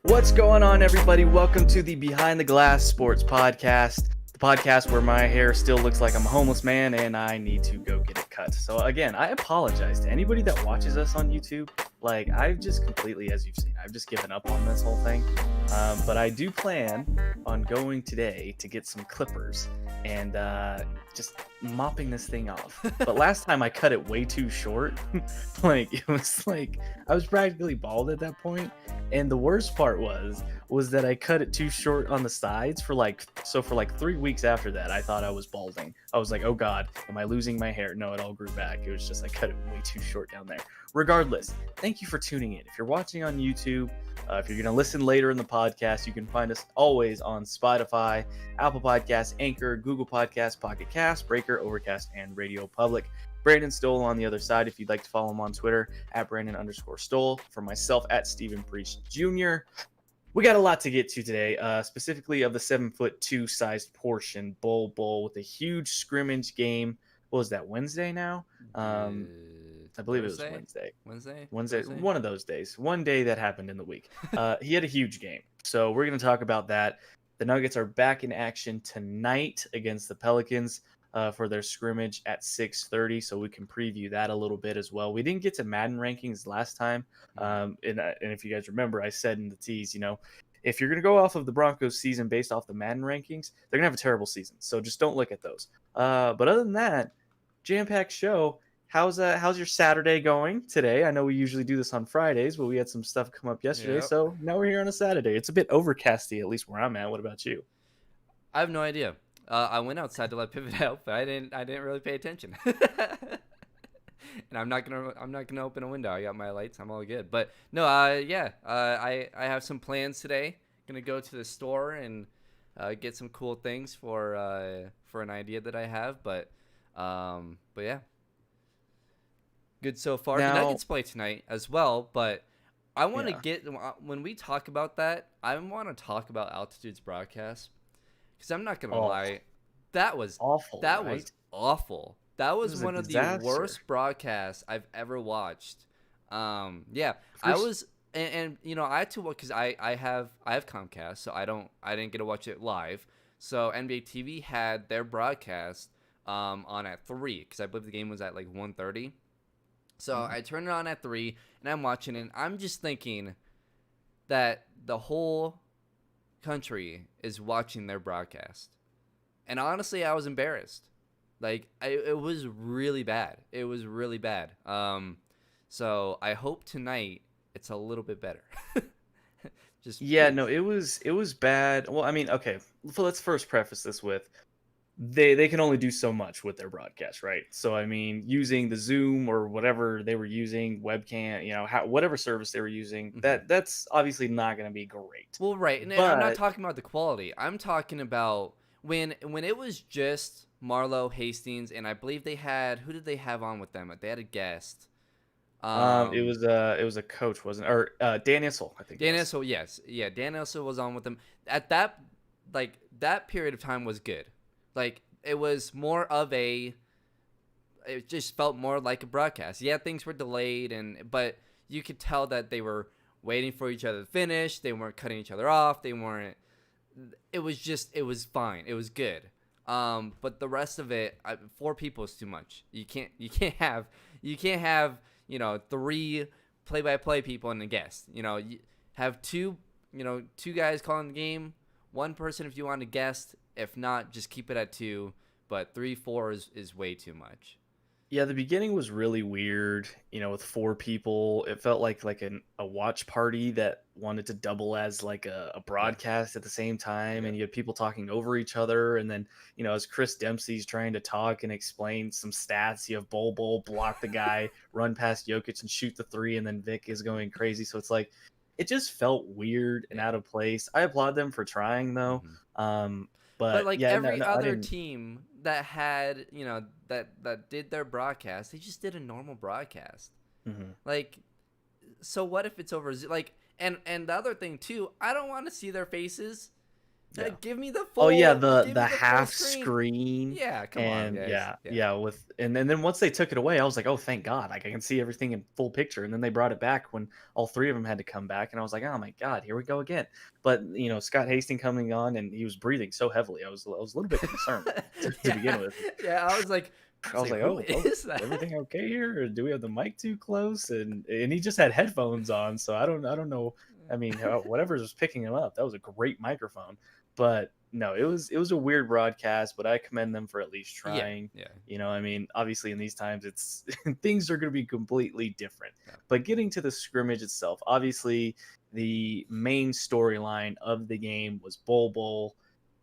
What's going on, everybody? Welcome to the Behind the Glass Sports Podcast, the podcast where my hair still looks like I'm a homeless man and I need to go get it cut. So again, I apologize to anybody that watches us on YouTube. Like, I've just completely, as you've seen, I've just given up on this whole thing. But I do plan on going today to get some clippers and just mopping this thing off. But last time I cut it way too short. Like, it was like I was practically bald at that point. And the worst part was that I cut it too short on the sides for like 3 weeks after that. I thought I was balding. I was like, oh God, am I losing my hair? No, it all grew back. It was just I cut it way too short down there. Regardless, thank you for tuning in. If you're watching on YouTube, if you're going to listen later in the podcast, you can find us always on Spotify, Apple Podcasts, Anchor, Google Podcasts, Pocket Cast, Breaker, Overcast, and Radio Public. Brandon Stoll on the other side, if you'd like to follow him on Twitter, at Brandon_Stoll. For myself, at Stephen Priest Jr. We got a lot to get to today, specifically of the 7'2" sized portion bowl with a huge scrimmage game. What was that, Wednesday now? I believe Thursday? it was Wednesday. Thursday? One of those days. One day that happened in the week. He had a huge game. So we're going to talk about that. The Nuggets are back in action tonight against the Pelicans for their scrimmage at 6:30. So we can preview that a little bit as well. We didn't get to Madden rankings last time. And if you guys remember, I said in the tease, if you're going to go off of the Broncos season based off the Madden rankings, they're going to have a terrible season. So just don't look at those. But other than that, jam-packed show. How's your Saturday going today? I know we usually do this on Fridays, but we had some stuff come up yesterday, Yep. so now we're here on a Saturday. It's a bit overcasty, at least where I'm at. What about you? I have no idea. I went outside to let Pivot out, but I didn't really pay attention. And I'm not gonna open a window. I got my lights. I'm all good. But no, I have some plans today. Gonna go to the store and get some cool things for an idea that I have. But yeah. Good so far. Now, The Nuggets play tonight as well, but I want to Yeah. get when we talk about that, I want to talk about Altitude's broadcast because I'm not gonna lie, that was awful. that right? was awful. That was was a one of disaster. the worst broadcasts I've ever watched. Yeah, I First- was, and I had to watch because I have Comcast, so I didn't get to watch it live. So NBA TV had their broadcast on at 3 because I believe the game was at like 1:30. So I turned it on at 3, and I'm watching it, and I'm just thinking that the whole country is watching their broadcast. And honestly, I was embarrassed. Like, it was really bad. It was really bad. So I hope tonight it's a little bit better. Yeah, please. no, it was bad. Well, I mean, okay, so let's first preface this with they can only do so much with their broadcast, right? So I mean, using the Zoom or whatever they were using, webcam, whatever service they were using, that's obviously not going to be great. Well, right, and I'm not talking about the quality. I'm talking about when it was just Marlo Hastings, and I believe they had who did they have on with them? They had a guest. It was a coach, wasn't it? Or Dan Issel, I think. Dan Issel, yes, yeah, Dan Issel was on with them. At that period of time was good. Like, it was more of it just felt more like a broadcast. Yeah, things were delayed, but you could tell that they were waiting for each other to finish. They weren't cutting each other off. It was fine. It was good. But the rest of it, 4 people is too much. You can't have 3 play-by-play people and a guest. You have two guys calling the game, 1 person if you want a guest. If not, just keep it at 2. But 3, 4 is way too much. Yeah, the beginning was really weird, with 4 people. It felt like a watch party that wanted to double as like a broadcast at the same time. Yeah. And you had people talking over each other. And then, as Chris Dempsey's trying to talk and explain some stats, you have Bol block the guy, run past Jokic and shoot the 3. And then Vic is going crazy. So it's like, it just felt weird and out of place. I applaud them for trying though. But like yeah, every no, other team that had, that did their broadcast, they just did a normal broadcast. Like, so what if it's over? Like, and the other thing too, I don't want to see their faces Yeah. Give me the Oh yeah, full. the Give me the the full half screen. screen, Yeah, come on, and guys. yeah, Yeah. yeah, and then once they took it away, I was like, "Oh, thank God. Like I can see everything in full picture." And then they brought it back when all three of them had to come back, and I was like, "Oh my God, here we go again." But, Scott Hastings coming on and he was breathing so heavily. I was a little bit concerned to begin Yeah, with. yeah. I I was was like, like, who "Oh, oh, is is that? everything okay here? Or do we have the mic too close?" And he just had headphones on, so I don't know. I mean, whatever was picking him up, that was a great microphone. But no, it was a weird broadcast, but I commend them for at least Yeah, trying. yeah, I mean, obviously in these times, it's things are going to be completely different. yeah. But getting to the scrimmage itself, obviously the main storyline of the game was Bol,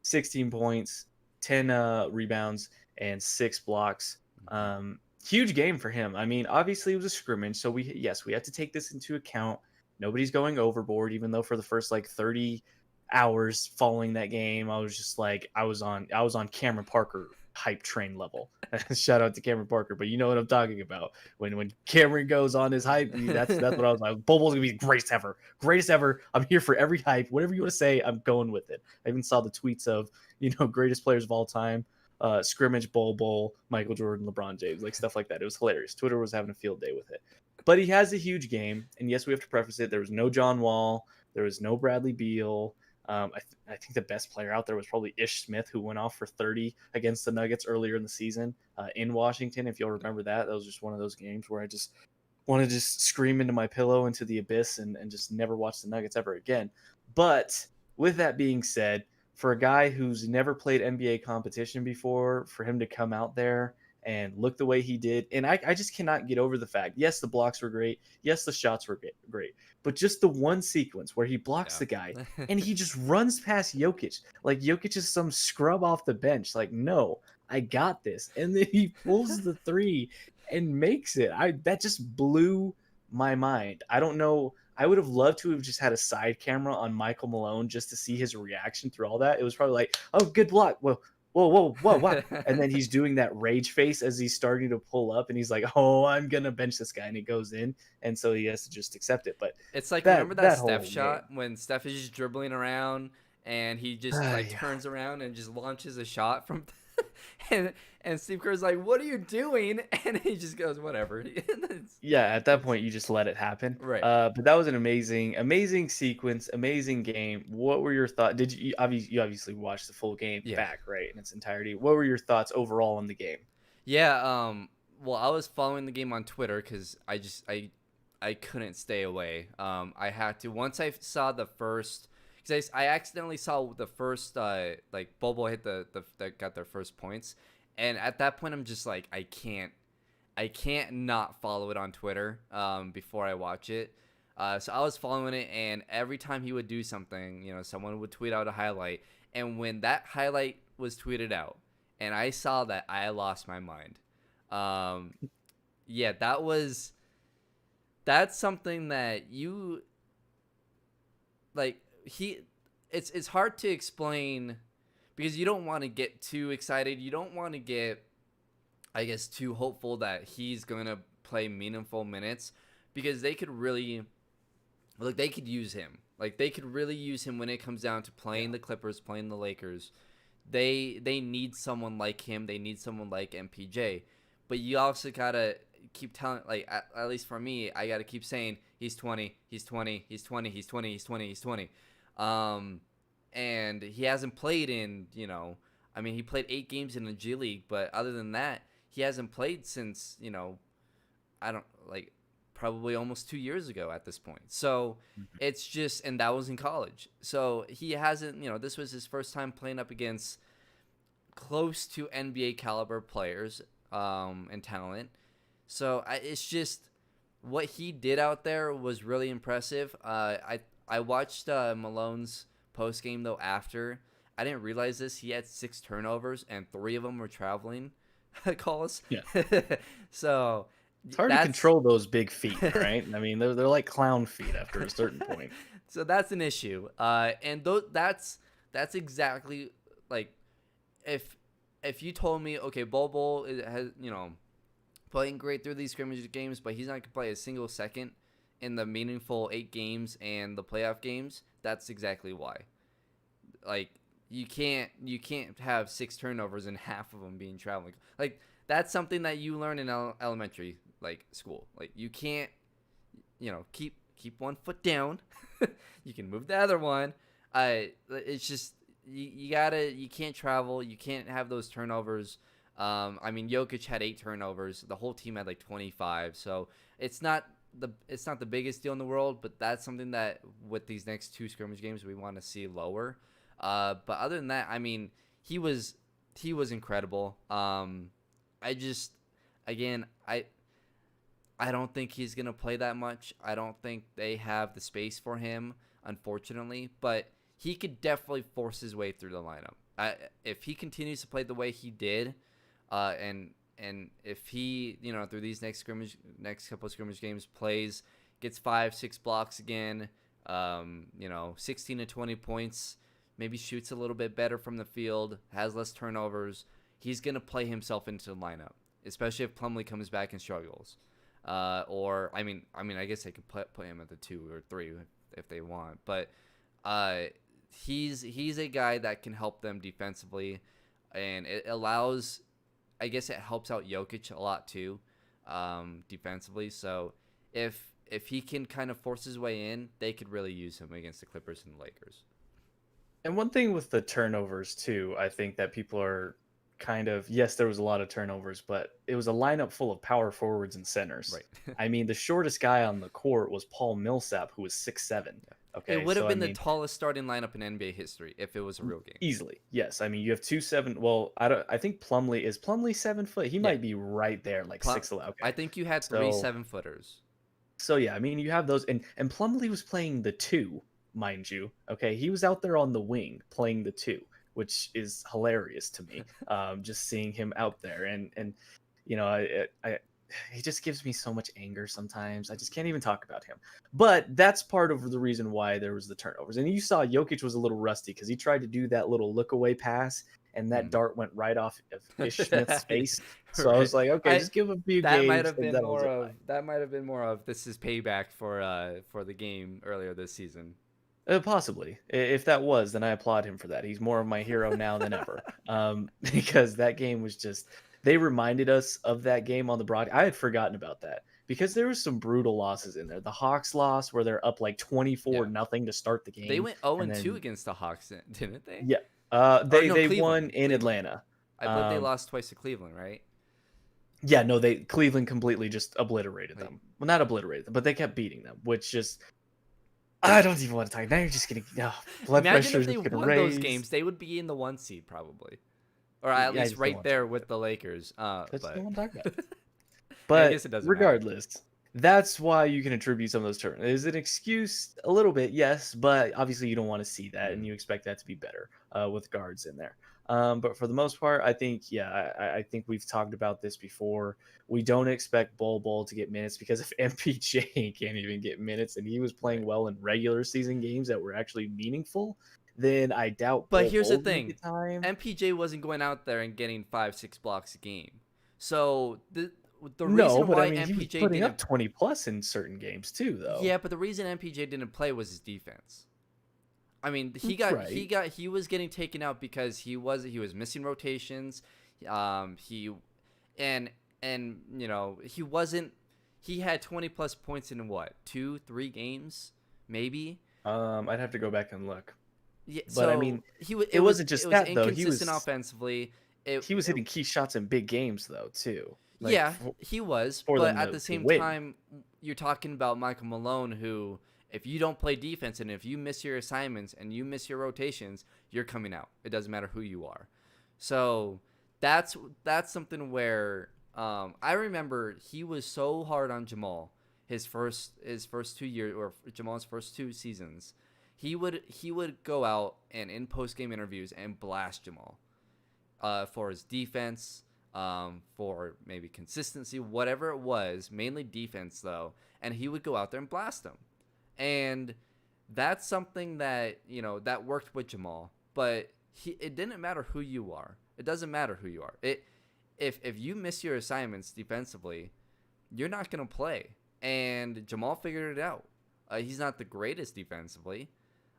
16 points, 10 rebounds, and 6 blocks. Mhm. Huge game for him. I mean, obviously it was a scrimmage, so we have to take this into account. Nobody's going overboard, even though for the first like 30 hours following that game, I was just like I was on Cameron Parker hype train level. Shout out to Cameron Parker, but you know what I'm talking about. When Cameron goes on his hype, that's what I was like. Bobo's gonna be the greatest ever. I'm here for every hype. Whatever you want to say, I'm going with it. I even saw the tweets of greatest players of all time, scrimmage, Bol, Michael Jordan, LeBron James, like stuff like that. It was hilarious. Twitter was having a field day with it. But he has a huge game, and yes, we have to preface it. There was no John Wall, there was no Bradley Beal. I think the best player out there was probably Ish Smith, who went off for 30 against the Nuggets earlier in the season in Washington. If you'll remember that, that was just one of those games where I just want to just scream into my pillow into the abyss and just never watch the Nuggets ever again. But with that being said, for a guy who's never played NBA competition before, for him to come out there and look the way he did, and I just cannot get over the fact. Yes, the blocks were great. Yes, the shots were great. But just the one sequence where he blocks the guy Yeah. and he just runs past Jokic. Like Jokic is some scrub off the bench. Like, no, I got this. And then he pulls the three and makes it. I That just blew my mind. I don't know. I would have loved to have just had a side camera on Michael Malone just to see his reaction through all that. It was probably like, "Oh, good block. Whoa, whoa, whoa, whoa, whoa!" And then he's doing that rage face as he's starting to pull up, and he's like, "Oh, I'm gonna bench this guy," and it goes in, and so he has to just accept it. But It's like, remember that that that Steph whole game, shot when Steph is just dribbling around and he just like yeah. turns around and just launches a shot from and and Steve Kerr's like, "What are you doing?" And he just goes, "Whatever." Yeah, at that It's point you just let it happen. right. But that was an amazing sequence, amazing game. What were your thoughts? You obviously watched the full game Yeah. back, right, in its entirety? What were your thoughts overall on the game? Yeah, well, I was following the game on Twitter cuz I couldn't stay away. I had to once I saw the first cuz I accidentally saw the first like Bobo hit the that got their first points. And at that point I'm just like I can't not follow it on Twitter before I watch it. So I was following it, and every time he would do something, someone would tweet out a highlight. And when that highlight was tweeted out, and I saw that, I lost my mind. Um, yeah, that's something that you like. It's hard to explain because you don't want to get too excited. You don't want to get, I guess, too hopeful that he's going to play meaningful minutes because they could really, like, they could use him. Like, they could really use him when it comes down to playing the Clippers, playing the Lakers. They need someone like him. They need someone like MPJ. But you also got to keep telling, like, at least for me, I got to keep saying, he's 20, he's 20, he's 20, he's 20, he's 20, he's 20. And he hasn't played in, I mean, he played 8 games in the G League, but other than that, he hasn't played since, I don't like probably almost 2 years ago at this point. So Mhm. it's just, and that was in college. So he hasn't, this was his first time playing up against close to NBA caliber players and talent. So it's just what he did out there was really impressive. I watched Malone's post game though after. I didn't realize this. He had 6 turnovers and 3 of them were traveling calls. Yeah. So It's hard to that's control those big feet, right? I mean, they're like clown feet after a certain point. so that's an issue. And that's exactly like if you told me, okay, Bol has playing great through these scrimmage games, but he's not gonna play a single second in the meaningful 8 games and the playoff games. That's exactly why. Like you can't have 6 turnovers and half of them being traveling. Like that's something that you learn in elementary like school. Like you can't, keep one foot down. You can move the other one. It's just you can't travel. You can't have those turnovers. I mean, Jokic had 8 turnovers. The whole team had like 25. So it's not the biggest deal in the world, but that's something that with these next 2 scrimmage games we want to see lower. But other than that, I mean, he was incredible. I just, again, I don't think he's gonna play that much. I don't think they have the space for him, unfortunately. But he could definitely force his way through the lineup. If he continues to play the way he did, and if he, through these next couple of scrimmage games plays, gets 5-6 blocks again, 16 to 20 points, maybe shoots a little bit better from the field, has less turnovers, he's gonna play himself into the lineup, especially if Plumlee comes back and struggles. Or I mean, I guess they could put him at the 2 or 3 if they want, but he's a guy that can help them defensively, and it allows. I guess it helps out Jokic a lot too, defensively. So if he can kind of force his way in, they could really use him against the Clippers and the Lakers. And one thing with the turnovers too, I think that people are kind of, yes, there was a lot of turnovers, but it was a lineup full of power forwards and centers. Right. I mean, the shortest guy on the court was Paul Millsap, who was 6'7". Okay, It would have so, been the tallest starting lineup in NBA history if it was a real game. easily. Yes, I mean you have 2'7". Well, I think Plumlee 7 foot. He might be right there, like 6'11". Okay. I think you had 3 7-footers. So yeah, I mean you have those, and Plumlee was playing the 2, mind you. Okay, he was out there on the wing playing the 2, which is hilarious to me. Just seeing him out there, and I he just gives me so much anger sometimes. I just can't even talk about him. But that's part of the reason why there was the turnovers. And you saw Jokic was a little rusty because he tried to do that little look away pass, and that dart went right off of Ish Smith's face. So I was like, okay, just give him a few that games. Might have been more of this is payback for the game earlier this season. Possibly. If that was, then I applaud him for that. He's more of my hero now than ever. Because that game was just, they reminded us of that game on the broad. I had forgotten about that because there was some brutal losses in there. The Hawks loss where they're up like 24-0 to start the game. They went 0-2 against the Hawks, didn't they? Yeah. They Cleveland. won in Atlanta. I believe they lost twice to Cleveland, right? Yeah, no, Cleveland completely just obliterated them. Well, not obliterated them, but they kept beating them, which just, I don't even want to talk. Now you're just getting blood pressure. Imagine if they won those games, they would be in the 1 seed probably, or at least right there with the Lakers. That's but... the one talking about. But I guess it doesn't regardless, that's why you can attribute some of those turnovers. Is an excuse a little bit, yes, but obviously you don't want to see that, and you expect that to be better with guards in there. But for the most part, I think, I think we've talked about this before. We don't expect Bol to get minutes because if MPJ can't even get minutes and he was playing well in regular season games that were actually meaningful, then I doubt. But here's the thing: MPJ wasn't going out there and getting 5-6 blocks a game. So the reason why MPJ he was putting up 20 plus in certain games too, though. Yeah, but the reason MPJ didn't play was his defense. I mean, he was getting taken out because he was missing rotations. He had 20 plus points in what, 2-3 games, maybe. I'd have to go back and look. Yeah, but so I mean, it wasn't just that though. Inconsistent offensively. He was hitting key shots in big games though too. He was. But at the same time, you're talking about Michael Malone, who, if you don't play defense and if you miss your assignments and you miss your rotations, you're coming out. It doesn't matter who you are. So that's something where I remember he was so hard on Jamal his first 2 years, or Jamal's first 2 seasons. He would go out and in post game interviews and blast Jamal for his defense, for maybe consistency, whatever it was, mainly defense though, and he would go out there and blast him. And that's something that, that worked with Jamal, but it didn't matter who you are. It doesn't matter who you are. If you miss your assignments defensively, you're not going to play. And Jamal figured it out. He's not the greatest defensively,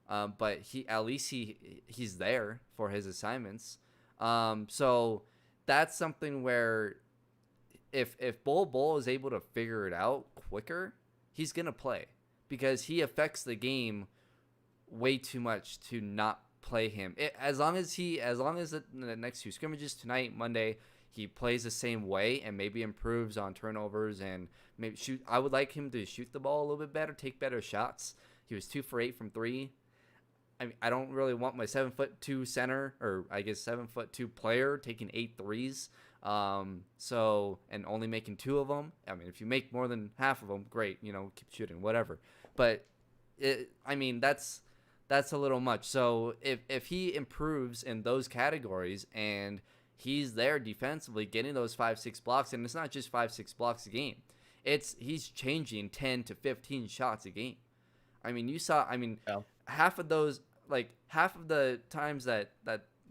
But at least he's there for his assignments. So that's something where if Bol is able to figure it out quicker, he's gonna play because he affects the game way too much to not play him. As long as the next two scrimmages tonight, Monday, he plays the same way and maybe improves on turnovers and maybe shoot. I would like him to shoot the ball a little bit better, take better shots. He was 2 for 8 from 3. I mean, I don't really want my 7'2" center, or I guess 7'2" player taking 8 threes. So, and only making 2 of them. I mean, if you make more than half of them, great, keep shooting, whatever. But that's a little much. So if he improves in those categories and he's there defensively getting those 5-6 blocks, and it's not just 5-6 blocks a game. He's changing 10 to 15 shots a game. I mean, Yeah. half of the times that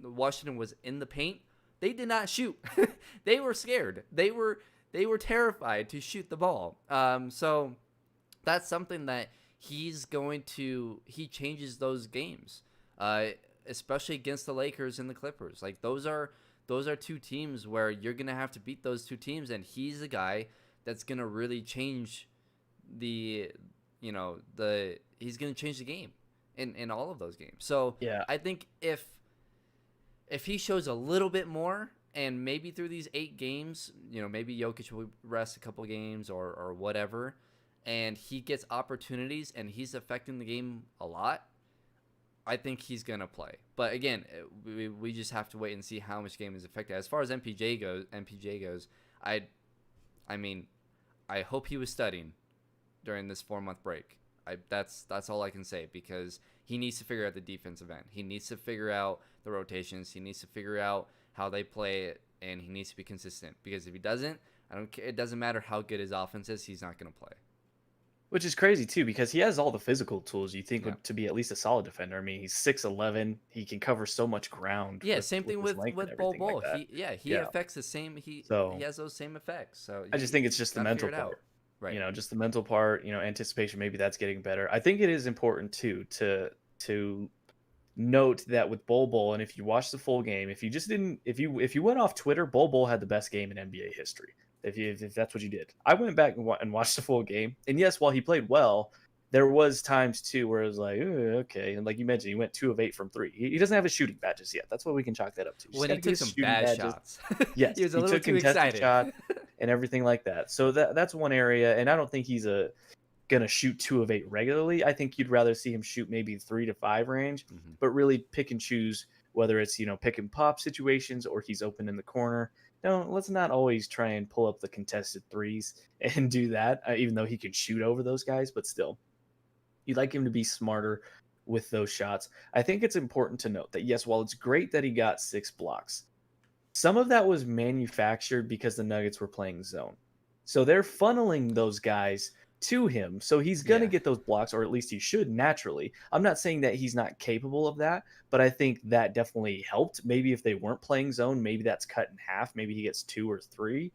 Washington was in the paint, they did not shoot. They were scared. They were terrified to shoot the ball. So that's something that he changes those games, especially against the Lakers and the Clippers. Like those are 2 teams where you're gonna have to beat those 2 teams, and he's the guy that's gonna really change he's gonna change the game in all of those games. So Yeah. I think if he shows a little bit more, and maybe through these 8 games, maybe Jokic will rest a couple games or whatever, and he gets opportunities and he's affecting the game a lot, I think he's going to play. But again, we just have to wait and see how much game is affected. As far as MPJ goes, I mean, I hope he was studying during this 4-month break. That's all I can say, because he needs to figure out the defensive end. He needs to figure out the rotations. He needs to figure out how they play it, and he needs to be consistent. Because if he doesn't, I don't care. It doesn't matter how good his offense is. He's not going to play. Which is crazy too, because he has all the physical tools you think Yeah. to be at least a solid defender. I mean, he's 6'11". He can cover so much ground. Yeah, same thing his with length and Bol everything like that. He Yeah. affects the same. He So has those same effects. So I just think it's just the gotta mental figure it out. part. Right. Just the mental part. Anticipation. Maybe that's getting better. I think it is important too to note that with Bol, and if you watch the full game, if you went off Twitter, Bol had the best game in NBA history. If that's what you did, I went back and watched the full game, and yes, while he played well, there was times too where it was like, okay, and like you mentioned, he went 2 of 8 from 3. He doesn't have his shooting badges yet. That's what we can chalk that up to. Just When he gotta get took his some shooting bad badges. shots, Yes, he was a he little took too contested excited. shot and everything like that. So that's one area, and I don't think he's gonna shoot 2 of 8 regularly. I think you'd rather see him shoot maybe 3 to 5 range, Mhm. but really pick and choose whether it's pick and pop situations or he's open in the corner. No, let's not always try and pull up the contested threes and do that, even though he can shoot over those guys. But still, you'd like him to be smarter with those shots. I think it's important to note that yes, while it's great that he got 6 blocks, some of that was manufactured because the Nuggets were playing zone. So they're funneling those guys to him. So he's going to Yeah. get those blocks, or at least he should naturally. I'm not saying that he's not capable of that, but I think that definitely helped. Maybe if they weren't playing zone, maybe that's cut in half. Maybe he gets 2 or 3.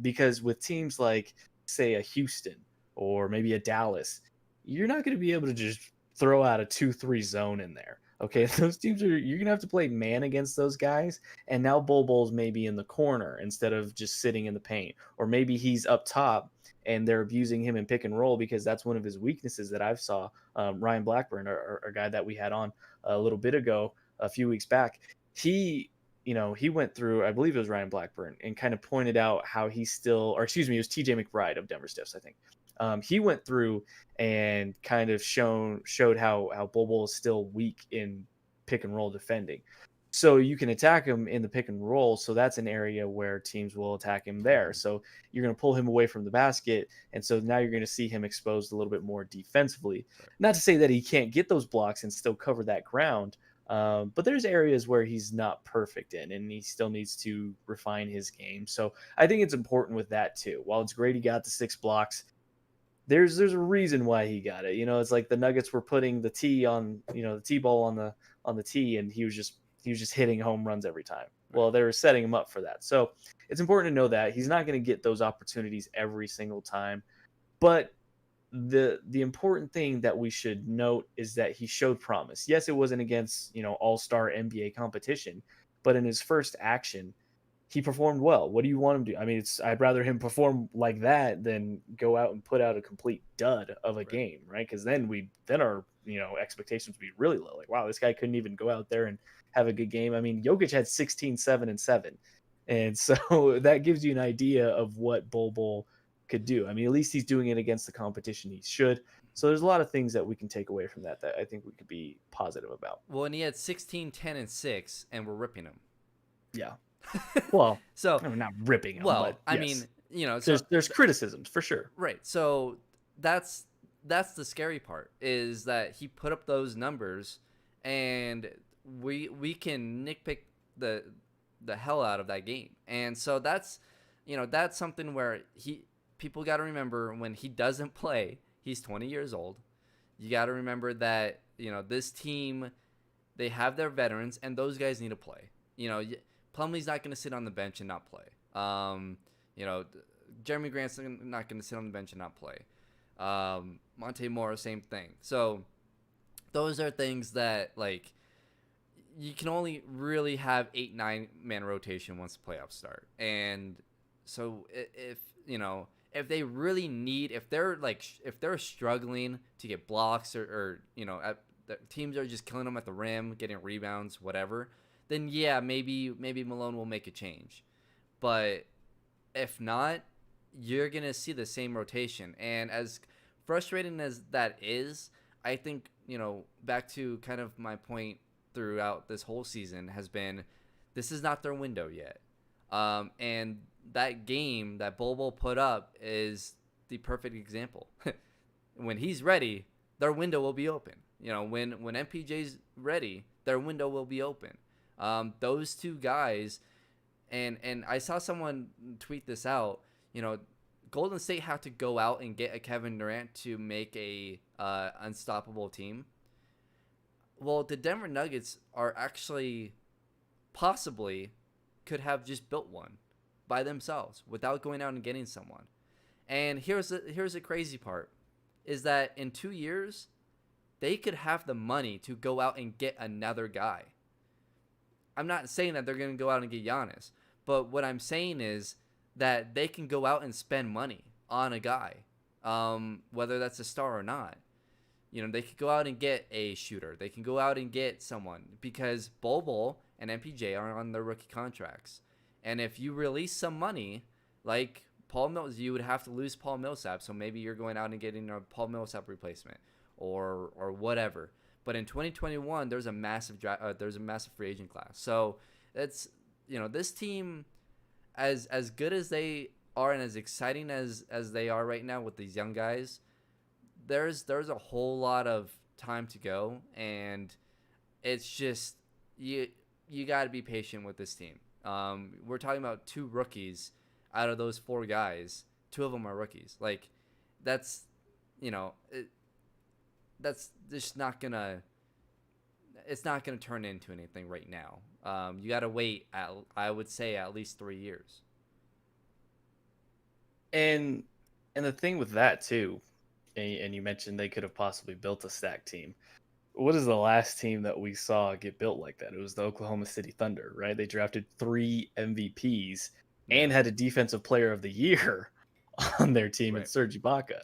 Because with teams like, say, a Houston or maybe a Dallas, you're not going to be able to just throw out a 2-3 zone in there. Okay, those teams you're gonna have to play man against those guys, and now Bol's maybe in the corner instead of just sitting in the paint, or maybe he's up top and they're abusing him in pick and roll because that's one of his weaknesses that I've saw. Ryan Blackburn, a guy that we had on a little bit ago, a few weeks back, he went through, I believe it was Ryan Blackburn, and kind of pointed out how he's still, or excuse me, it was TJ McBride of Denver Stiffs, I think. He went through and kind of showed how Bol is still weak in pick and roll defending. So you can attack him in the pick and roll. So that's an area where teams will attack him there. So you're going to pull him away from the basket. And so now you're going to see him exposed a little bit more defensively. Not to say that he can't get those blocks and still cover that ground. But there's areas where he's not perfect in, and he still needs to refine his game. So I think it's important with that too. While it's great he got the 6 blocks, there's a reason why he got it. It's like the Nuggets were putting the tee on, the tee ball on the tee, and he was just hitting home runs every time. Well, they were setting him up for that. So it's important to know that he's not going to get those opportunities every single time. But the important thing that we should note is that he showed promise. Yes, it wasn't against, all-star NBA competition, but in his first action, he performed well. What do you want him to do? I mean, I'd rather him perform like that than go out and put out a complete dud of a Right. game, right? Because then our expectations would be really low. Like, wow, this guy couldn't even go out there and have a good game. I mean, Jokic had 16, 7, and 7. And so that gives you an idea of what Bol could do. I mean, at least he's doing it against the competition he should. So there's a lot of things that we can take away from that I think we could be positive about. Well, and he had 16, 10, and 6, and we're ripping him. Yeah. Well, So, I mean, not ripping him, well, but I yes, mean, so there's criticisms for sure. right. So that's the scary part, is that he put up those numbers, and we can nitpick the hell out of that game. And so that's something where people got to remember, when he doesn't play, he's 20 years old. You got to remember that, this team, they have their veterans, and those guys need to play. Plumlee's not going to sit on the bench and not play. Jeremy Grant's not going to sit on the bench and not play. Monte Morris, same thing. So those are things that, like, you can only really have 8-9 man rotation once the playoffs start. And so if they really need, if they're struggling to get blocks, or the teams are just killing them at the rim, getting rebounds, whatever, then yeah, maybe Malone will make a change. But if not, you're going to see the same rotation. And as frustrating as that is, I think, back to kind of my point throughout this whole season has been, this is not their window yet. And that game that Bol put up is the perfect example. When he's ready, their window will be open. When MPJ's ready, their window will be open. Those two guys, and I saw someone tweet this out, Golden State have to go out and get a Kevin Durant to make a unstoppable team. Well, the Denver Nuggets are actually possibly could have just built one by themselves without going out and getting someone. And here's the crazy part, is that in 2 years, they could have the money to go out and get another guy. I'm not saying that they're going to go out and get Giannis, but what I'm saying is that they can go out and spend money on a guy, whether that's a star or not. They could go out and get a shooter. They can go out and get someone, because Bol and MPJ are on their rookie contracts. And if you release some money, like Paul Millsap, you would have to lose Paul Millsap. So maybe you're going out and getting a Paul Millsap replacement or whatever. But in 2021, there's a massive free agent class. So it's, this team, as good as they are and as exciting as they are right now with these young guys, there's a whole lot of time to go, and it's just you got to be patient with this team. We're talking about 2 rookies out of those 4 guys. 2 of them are rookies. Like, that's that's just not gonna. It's not gonna turn into anything right now. You got to wait. I would say at least 3 years. And the thing with that too, and you mentioned they could have possibly built a stack team. What is the last team that we saw get built like that? It was the Oklahoma City Thunder, right? They drafted 3 MVPs and had a Defensive Player of the Year on their team in Serge Ibaka,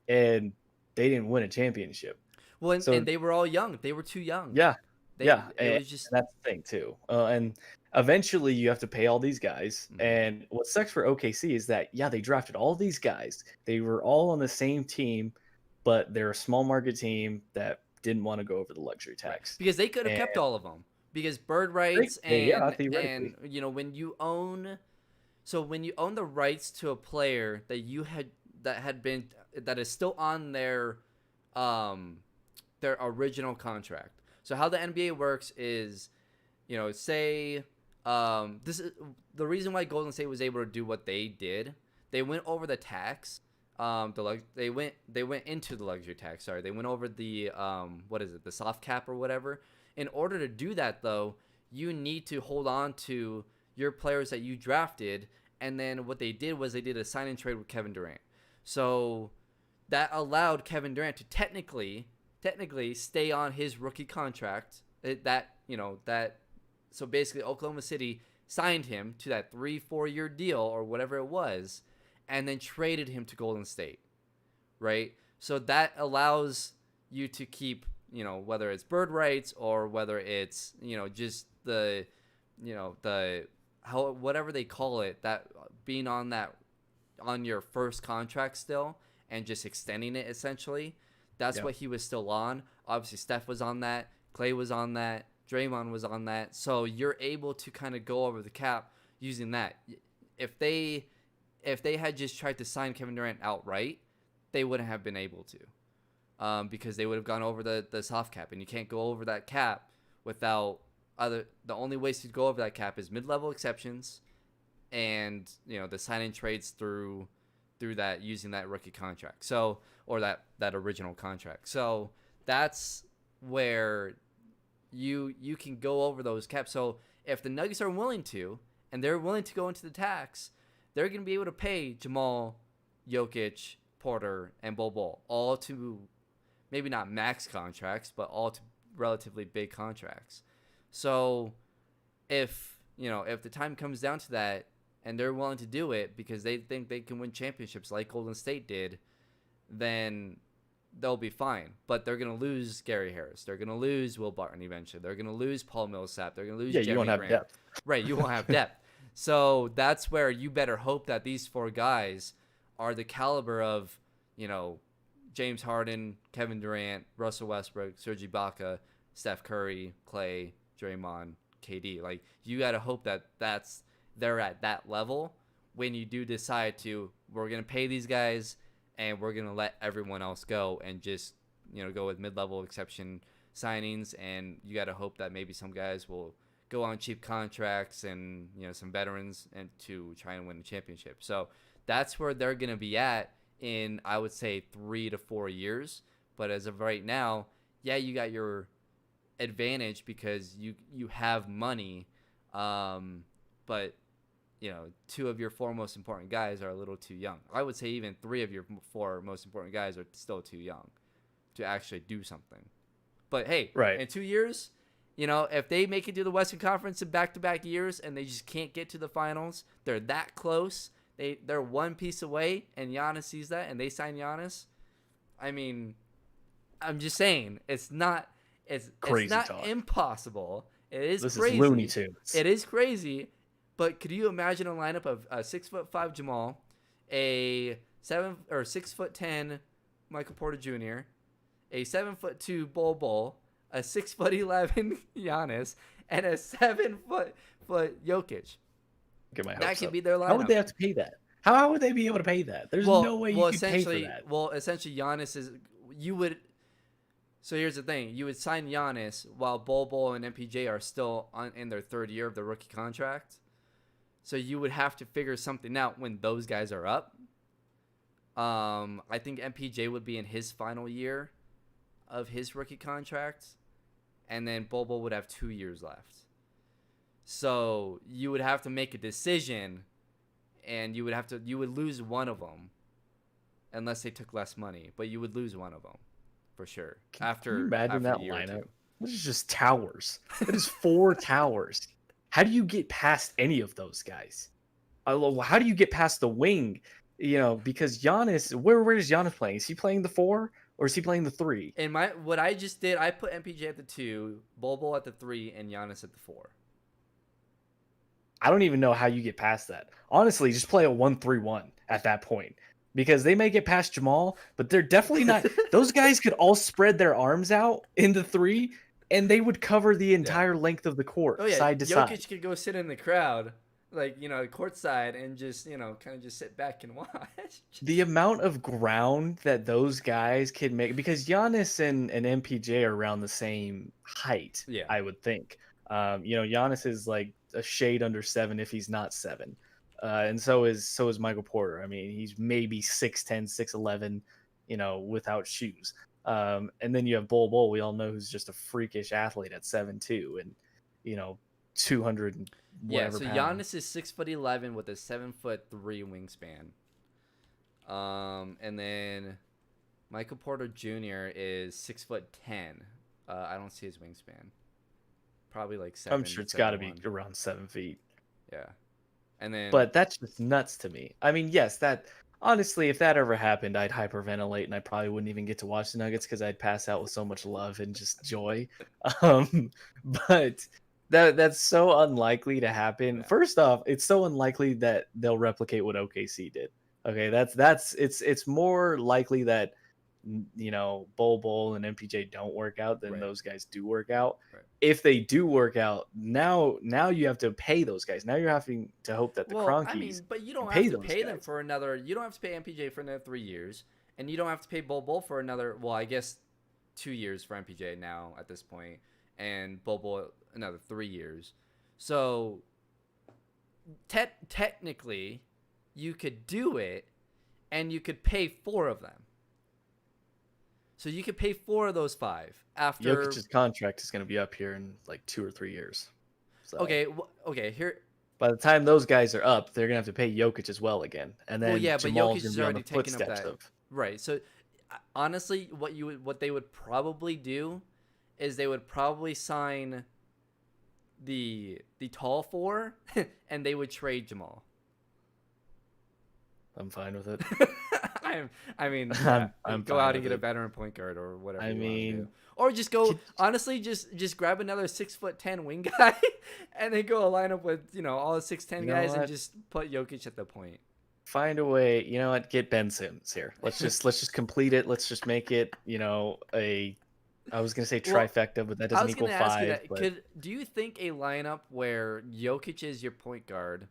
and they didn't win a championship. Well, and they were all young. They were too young. Yeah, It was just, that's the thing too. And eventually, you have to pay all these guys. Mhm. And what sucks for OKC is that they drafted all these guys. They were all on the same team, but they're a small market team that didn't want to go over the luxury tax, because they could have kept all of them, because bird rights and when you own the rights to a player that is still on their original contract. So how the NBA works is, say this is the reason why Golden State was able to do what they did. They went over the tax. They went into the luxury tax. Sorry, they went over the the soft cap or whatever. In order to do that, though, you need to hold on to your players that you drafted. And then what they did was they did a sign and trade with Kevin Durant. So that allowed Kevin Durant to technically stay on his rookie contract. So basically Oklahoma City signed him to that 3-4 year deal or whatever it was, and then traded him to Golden State, right? So that allows you to keep, whether it's bird rights or whether it's, just the whatever they call it, that being on your first contract still and just extending it essentially. That's what he was still on. Obviously, Steph was on that. Clay was on that. Draymond was on that. So you're able to kind of go over the cap using that. If they had just tried to sign Kevin Durant outright, they wouldn't have been able to, because they would have gone over the soft cap, and you can't go over that cap without the only ways to go over that cap is mid-level exceptions, and the sign-in trades through that using that rookie contract. So or that original contract. So that's where you can go over those caps. So if the Nuggets are willing to, and they're willing to go into the tax, they're going to be able to pay Jamal, Jokic, Porter, and Bol all to maybe not max contracts, but all to relatively big contracts. So if the time comes down to that and they're willing to do it because they think they can win championships like Golden State did, then they'll be fine. But they're going to lose Gary Harris. They're going to lose Will Barton eventually. They're going to lose Paul Millsap. They're going to lose Jeremy you won't have Grant. depth. Right, you won't have depth. So that's where you better hope that these four guys are the caliber of, James Harden, Kevin Durant, Russell Westbrook, Serge Ibaka, Steph Curry, Clay, Draymond, KD. Like, you got to hope that they're at that level when you do decide we're going to pay these guys and we're going to let everyone else go and just, go with mid-level exception signings. And you got to hope that maybe some guys will go on cheap contracts and, some veterans and to try and win a championship. So that's where they're going to be at in, I would say, 3 to 4 years. But as of right now, you got your advantage because you have money. But, two of your four most important guys are a little too young. I would say even 3 of your 4 most important guys are still too young to actually do something. But hey, right. In 2 years, if they make it to the Western Conference in back-to-back years and they just can't get to the finals, they're that close. They're one piece away, and Giannis sees that, and they sign Giannis. I mean, I'm just saying, it's not talk. Impossible. It is this crazy. Is Looney Tunes. It is crazy, but could you imagine a lineup of a 6'5" Jamal, a 6'10" Michael Porter Jr., a 7'2" Bol, a 6'11" Giannis, and a 7-foot Jokic? Get my hopes That could up. be their lineup. How would they have to pay that? How would they be able to pay that? There's no way you could pay for that. Well, essentially, Giannis is you would. So here's the thing: you would sign Giannis while Bol and MPJ are still in their 3rd year of their rookie contract. So you would have to figure something out when those guys are up. I think MPJ would be in his final year of his rookie contract, and then Bol would have 2 years left. So you would have to make a decision, and you would lose one of them, unless they took less money. But you would lose one of them, for sure. Can you imagine that lineup? This is just towers. It is 4 towers. How do you get past any of those guys? How do you get past the wing? Because Giannis, where is Giannis playing? Is he playing the 4 or is he playing the 3? In what I just did, I put MPJ at the 2, Bol at the 3, and Giannis at the 4. I don't even know how you get past that. Honestly, just play a 1-3-1 at that point. Because they may get past Jamal, but they're definitely not. Those guys could all spread their arms out in the 3, and they would cover the entire length of the court, side to side. Jokic could go sit in the crowd, courtside, and just, kind of just sit back and watch. The amount of ground that those guys can make, because Giannis and MPJ are around the same height, I would think. Giannis is like a shade under 7 if he's not 7. And so is Michael Porter. I mean, he's maybe 6'10", 6'11", without shoes. And then you have Bol. We all know who's just a freakish athlete at 7'2", and 200 and whatever. So pounds. Giannis is 6'11" with a 7'3" wingspan. And then Michael Porter Jr. is 6'10". I don't see his wingspan. Probably like I'm seven, sure it's got to seven be one. around 7 feet. Yeah, and then But that's just nuts to me. I mean, yes, that honestly, if that ever happened, I'd hyperventilate and I probably wouldn't even get to watch the Nuggets because I'd pass out with so much love and just joy. Um, but that's so unlikely to happen. yeah. First off, it's so unlikely that they'll replicate what OKC did. Okay, that's it's more likely that Bol and MPJ don't work out than Right, those guys do work out. right. If they do work out, now you have to pay those guys. Now you're having to hope that the Well, I Cronkies mean, but you can don't pay have to those pay them guys. for another. You don't have to pay MPJ for another 3 years, and you don't have to pay Bol for another. Well, I guess 2 years for MPJ now at this point, and Bol another 3 years. So technically, you could do it, and you could pay 4 of them. So you could pay 4 of those 5 after. Jokic's contract is going to be up here in like 2 or 3 years. So Okay, here. by the time those guys are up, they're going to have to pay Jokic as well again, and Well, then yeah, but Jamal's Jokic going is to be on already the taking up footsteps that. of. Right. So honestly, what they would probably do is they would probably sign the tall 4 and they would trade Jamal. I'm fine with it. I mean, I'm go fine out and with get a it. veteran point guard or whatever. I you want to do. mean, Or just go. could- Honestly, just grab another 6'10" wing guy, and then go a lineup with all the 6'10" You know guys and what? just put Jokic at the point. Find a way. You know what? Get Ben Simmons here. Let's just complete it. Let's just make it. A. I was gonna say Well, trifecta, but that I doesn't was equal going to ask you 5. that. But Do you think a lineup where Jokic is your point guard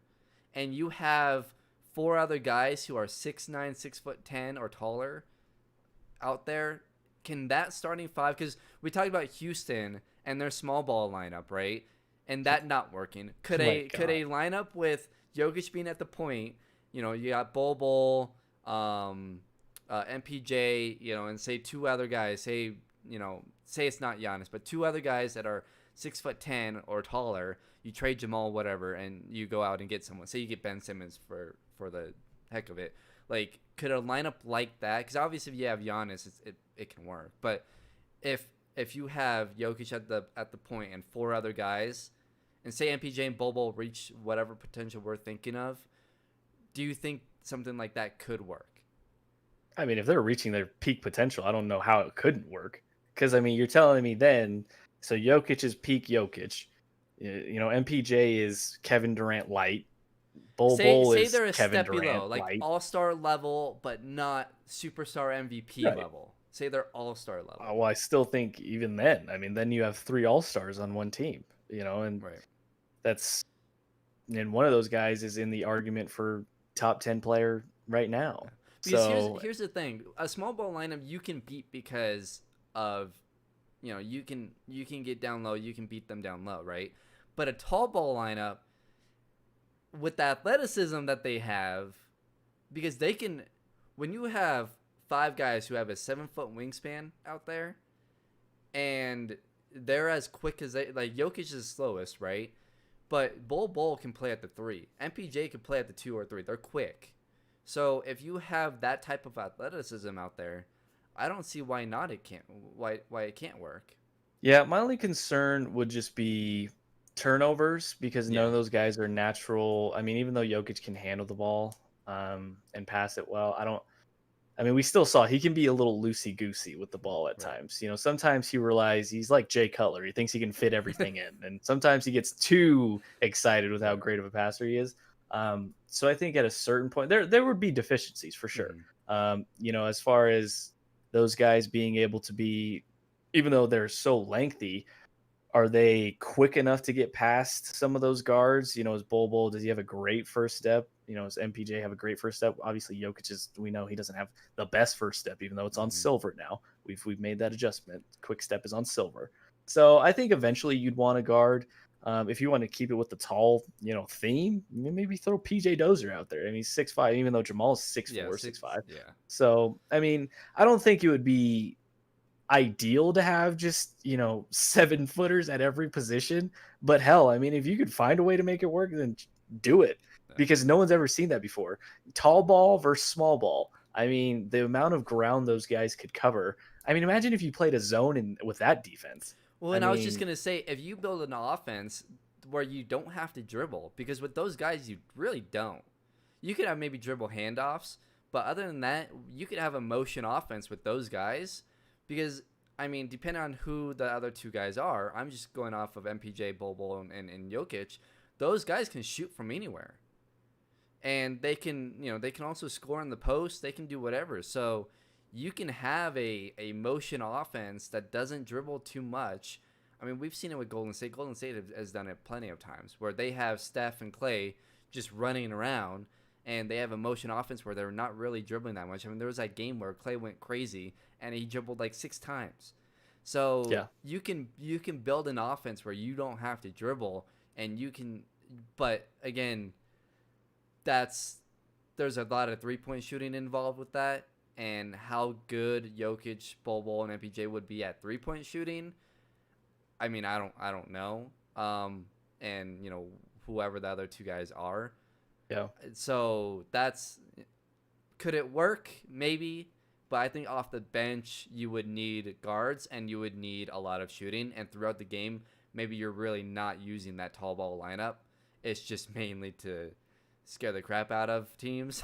and you have 4 other guys who are 6'9", 6'10" or taller out there, can that starting 5? Because we talked about Houston and their small ball lineup, right? And that not working. Could Oh my could a lineup with Jokic being at the point, you got Bol, MPJ, and say 2 other guys, say it's not Giannis, but 2 other guys that are 6'10" or taller, you trade Jamal, whatever, and you go out and get someone. Say you get Ben Simmons for the heck of it. Like, could a lineup like that? Because obviously, if you have Giannis, it can work. But if you have Jokic at the point and 4 other guys, and say MPJ and Bol reach whatever potential we're thinking of, do you think something like that could work? I mean, if they're reaching their peak potential, I don't know how it couldn't work. Because I mean, you're telling me then. So Jokic is peak Jokic. MPJ is Kevin Durant light. Bol Say is they're a Kevin step Durant below, like light. all-star level, but not superstar MVP Right. level. Say they're all-star level. Well, I still think even then. I mean, then you have 3 All-Stars on one team. And Right. that's and one of those guys is in the argument for top 10 player right now. Because So here's the thing: a small ball lineup you can beat because of, you can get down low, you can beat them down low, right? But a tall ball lineup, with the athleticism that they have, because they can, when you have 5 guys who have a 7-foot wingspan out there, and they're as quick as like Jokic is slowest, right? But Bol can play at the 3. MPJ can play at the 2 or 3. They're quick. So if you have that type of athleticism out there, I don't see why it can't work. yeah, my only concern would just be turnovers because none Yeah. of those guys are natural. I mean, even though Jokic can handle the ball and pass it well, I mean, we still saw he can be a little loosey goosey with the ball at Right. times. Sometimes he relies, he's like Jay Cutler. He thinks he can fit everything in. And sometimes he gets too excited with how great of a passer he is. So I think at a certain point, there would be deficiencies for sure. Mhm. As far as those guys being able to be, even though they're so lengthy, are they quick enough to get past some of those guards? Is Bol, does he have a great first step? Does MPJ have a great first step? Obviously, Jokic we know he doesn't have the best first step, even though it's on Mhm. silver now. We've made that adjustment. Quick step is on silver. So I think eventually you'd want a guard. If you want to keep it with the tall, theme, maybe throw PJ Dozier out there. I mean, he's 6'5", even though Jamal's 6'4", Yeah, 6'5". Yeah. So, I mean, I don't think it would be ideal to have just 7-footers at every position, but hell, I mean, if you could find a way to make it work, then do it, because no one's ever seen that before. Tall ball versus small ball. I mean, the amount of ground those guys could cover. I mean, imagine if you played a zone with that defense. Well, I and I was just mean, gonna say, if you build an offense where you don't have to dribble, because with those guys you really don't. You could have maybe dribble handoffs, but other than that, you could have a motion offense with those guys. Because I mean, depending on who the other two guys are, I'm just going off of MPJ, Bobo, and Jokic. Those guys can shoot from anywhere, and they can also score in the post. They can do whatever. So you can have a motion offense that doesn't dribble too much. I mean, we've seen it with Golden State. Golden State has done it plenty of times where they have Steph and Clay just running around, and they have a motion offense where they're not really dribbling that much. I mean, there was that game where Clay went crazy and he dribbled like 6 times. So yeah. you can build an offense where you don't have to dribble, and you can. But again, there's a lot of 3-point shooting involved with that, and how good Jokic, Bobo, and MPJ would be at 3-point shooting. I mean, I don't know. And whoever the other two guys are. Yeah. So could it work? Maybe, but I think off the bench you would need guards and you would need a lot of shooting, and throughout the game maybe you're really not using that tall ball lineup. It's just mainly to scare the crap out of teams.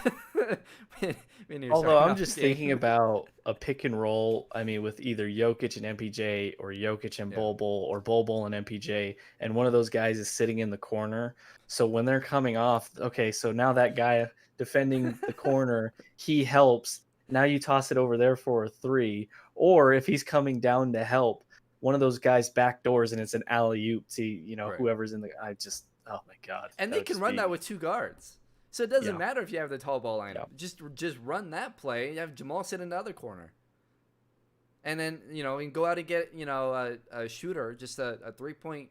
Although I'm just thinking about a pick and roll. I mean, with either Jokic and MPJ or Jokic and Bol or Bol and MPJ, and one of those guys is sitting in the corner. So when they're coming off, okay, so now that guy defending the corner, he helps. Now you toss it over there for a 3, or if he's coming down to help, one of those guys backdoors and it's an alley-oop to Right. whoever's in the. Oh my god! And they can run that with 2 guards. So it doesn't matter if you have the tall ball lineup. Yeah. Just run that play. You have Jamal sit in the other corner. And then, and go out and get, a shooter, just a 3-point,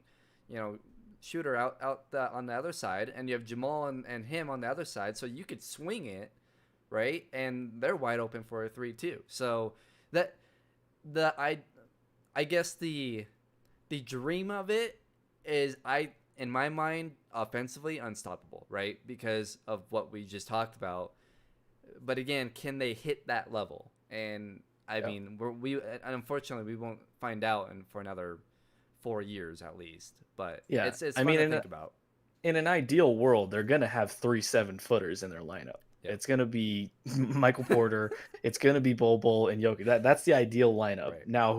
shooter out on the other side. And you have Jamal and him on the other side. So you could swing it, right? And they're wide open for a 3 too. So I guess the dream of it is in my mind, offensively unstoppable, right? Because of what we just talked about. But again, can they hit that level? And I mean, unfortunately we won't find out for another 4 years at least. But it's fun to think about. In an ideal world, they're gonna have 3 7-footers in their lineup. Yeah. It's gonna be Michael Porter. It's gonna be Bol and Jokic. That's the ideal lineup. Right. Now,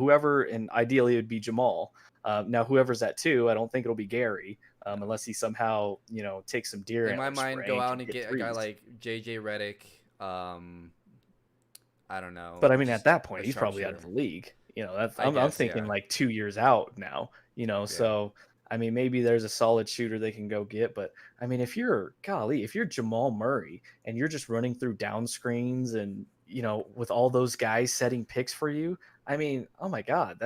and ideally it would be Jamal. Now, whoever's at 2, I don't think it'll be Gary, unless he somehow, takes some deer. In my mind, go out and get a guy like JJ Redick. I don't know. But I mean, at that point, he's probably out of the league. I'm thinking like 2 years out now. So I mean, maybe there's a solid shooter they can go get. But I mean, if you're Jamal Murray and you're just running through down screens and with all those guys setting picks for you, I mean, oh my God,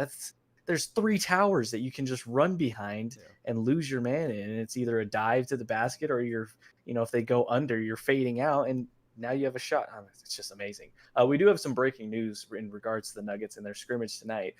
there's 3 towers that you can just run behind and lose your man in. And it's either a dive to the basket or if they go under, you're fading out and now you have a shot. It's just amazing. We do have some breaking news in regards to the Nuggets and their scrimmage tonight.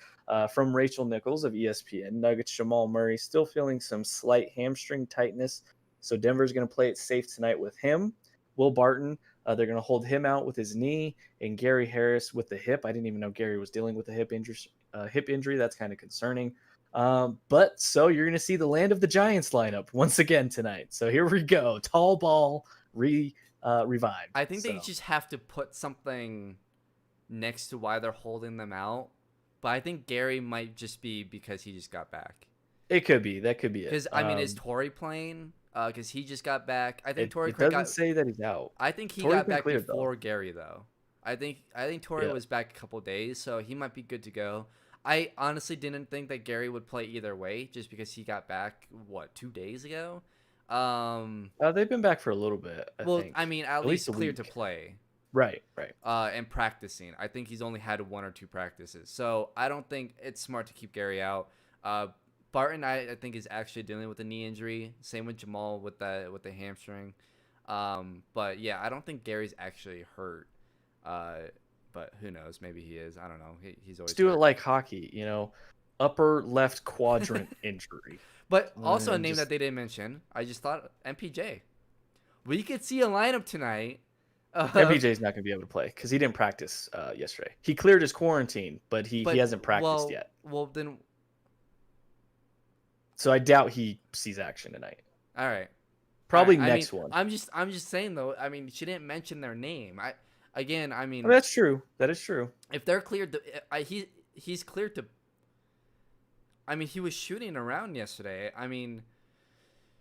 From Rachel Nichols of ESPN, Nuggets Jamal Murray still feeling some slight hamstring tightness. So Denver's going to play it safe tonight with him. Will Barton, they're going to hold him out with his knee, and Gary Harris with the hip. I didn't even know Gary was dealing with a hip injury. That's kind of concerning. But so you're going to see the Land of the Giants lineup once again tonight. So here we go. Tall ball revived. I think they just have to put something next to why they're holding them out. But I think Gary might just be because he just got back. It could be. That could be it. Because, I mean, is Torrey playing? Because he just got back. I think Torrey doesn't say that he's out. I think he got back before Gary, though. I think Torrey was back a couple days, so he might be good to go. I honestly didn't think that Gary would play either way, just because he got back 2 days ago. They've been back for a little bit. I think. I mean, at least cleared to play. Right. And practicing. I think he's only had 1 or 2 practices, so I don't think it's smart to keep Gary out. Barton, I think, is actually dealing with a knee injury. Same with Jamal with the hamstring. But yeah, I don't think Gary's actually hurt. But who knows? Maybe he is. I don't know. He's always. Let's do it like hockey, upper left quadrant injury. But also a name that they didn't mention. I just thought MPJ. We could see a lineup tonight MPJ's not going to be able to play because he didn't practice yesterday. He cleared his quarantine, but he But hasn't practiced yet. well then, So I doubt he sees action tonight. all right. Probably I mean, next one. I'm just saying though. I mean, she didn't mention their name. I mean, That's true. That is true. if they're cleared, he's cleared to. I mean, he was shooting around yesterday. I mean,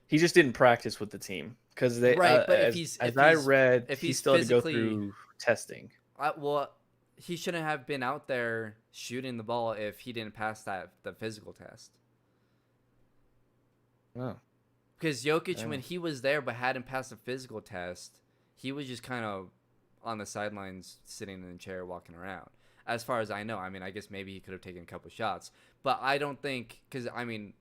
He just didn't practice with the team because they. right, but as I read, if he he's still had to go physically, through testing. well, he shouldn't have been out there shooting the ball if he didn't pass the physical test. Oh, Because Jokic, when he was there but hadn't passed the physical test, he was just kind of on the sidelines, sitting in a chair, walking around. As far as I know, I mean, I guess maybe he could have taken a couple shots, but I don't think, because I mean,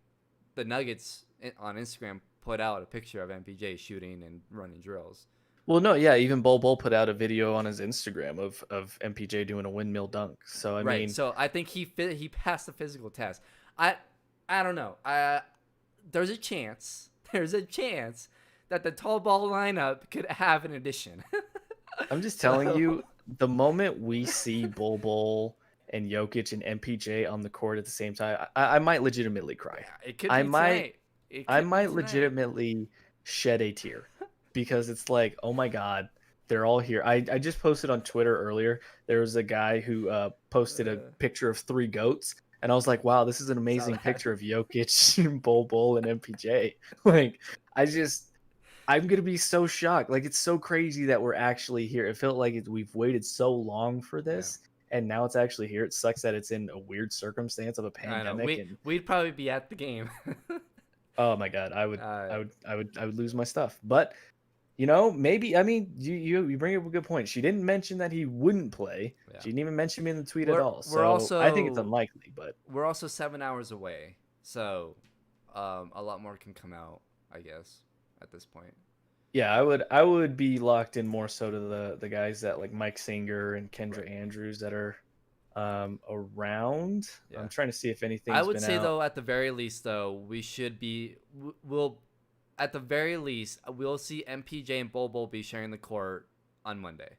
the Nuggets on Instagram put out a picture of MPJ shooting and running drills. well, no, yeah. Even Bol put out a video on his Instagram of MPJ doing a windmill dunk. So I Right. mean, So I think he passed the physical test. I don't know. There's a chance. There's a chance that the tall ball lineup could have an addition. I'm just telling you, the moment we see Bol and Jokic and MPJ on the court at the same time, I might legitimately cry. It could I be might- tonight. It I could be might tonight. legitimately shed a tear because it's like, oh my god, they're all here. I just posted on Twitter earlier. There was a guy who posted a picture of 3 goats, and I was like, wow, this is an amazing that. picture of Jokic, Bol, and MPJ. Like, I'm gonna be so shocked. Like, it's so crazy that we're actually here. It felt like we've waited so long for this. And now it's actually here. It sucks that it's in a weird circumstance of a I know. pandemic. We'd probably be at the game. Oh my god, I would lose my stuff. But maybe, I mean, you bring up a good point. She didn't mention that he wouldn't play. Yeah. She didn't even mention me in the tweet at We're- all. we're So I think it's also- unlikely, but We're also 7 hours away, so a lot more can come out, I guess, at this point. yeah, I would be locked in more so to the guys that like Mike Singer and Kendra Andrews that are around. Yeah. I'm trying to see if anything's I would been say out. though, at the very least, though, we should be. We'll, at the very least, we'll see MPJ and Bol be sharing the court on Monday.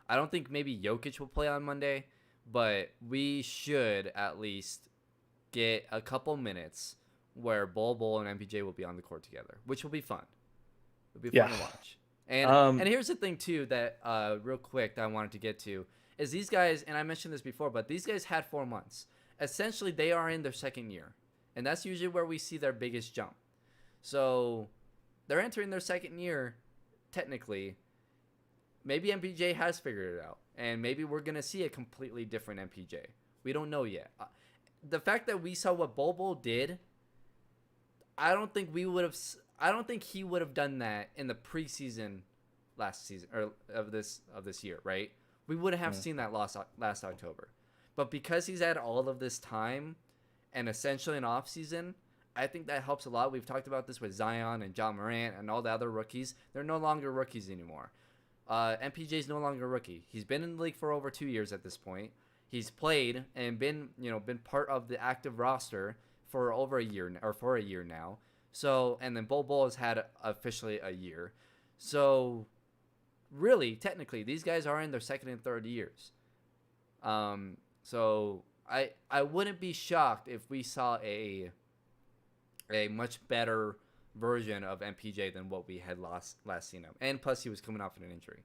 I don't think maybe Jokic will play on Monday, but we should at least get a couple minutes where Bol and MPJ will be on the court together, which will be fun. It'll be fun Yeah. to watch. And and here's the thing too that real quick that I wanted to get to is these guys, and I mentioned this before, but these guys had 4 months. Essentially, they are in their second year, and that's usually where we see their biggest jump. So they're entering their second year, technically. Maybe MPJ has figured it out, and maybe we're gonna see a completely different MPJ. We don't know yet. The fact that we saw what Bol did, I don't think we would have. I don't think he would have done that in the preseason last season or of this year, right? We wouldn't have seen that last October. But because he's had all of this time and essentially an off season, I think that helps a lot. We've talked about this with Zion and John Morant and all the other rookies. They're no longer rookies anymore. MPJ is no longer a rookie. He's been in the league for over 2 years at this point. He's played and been part of the active roster for over a year or for a year now. So, and then Bol has had officially a year. So, really, technically, these guys are in their second and third years. So I wouldn't be shocked if we saw a much better version of MPJ than what we had last seen him. And plus, he was coming off an injury.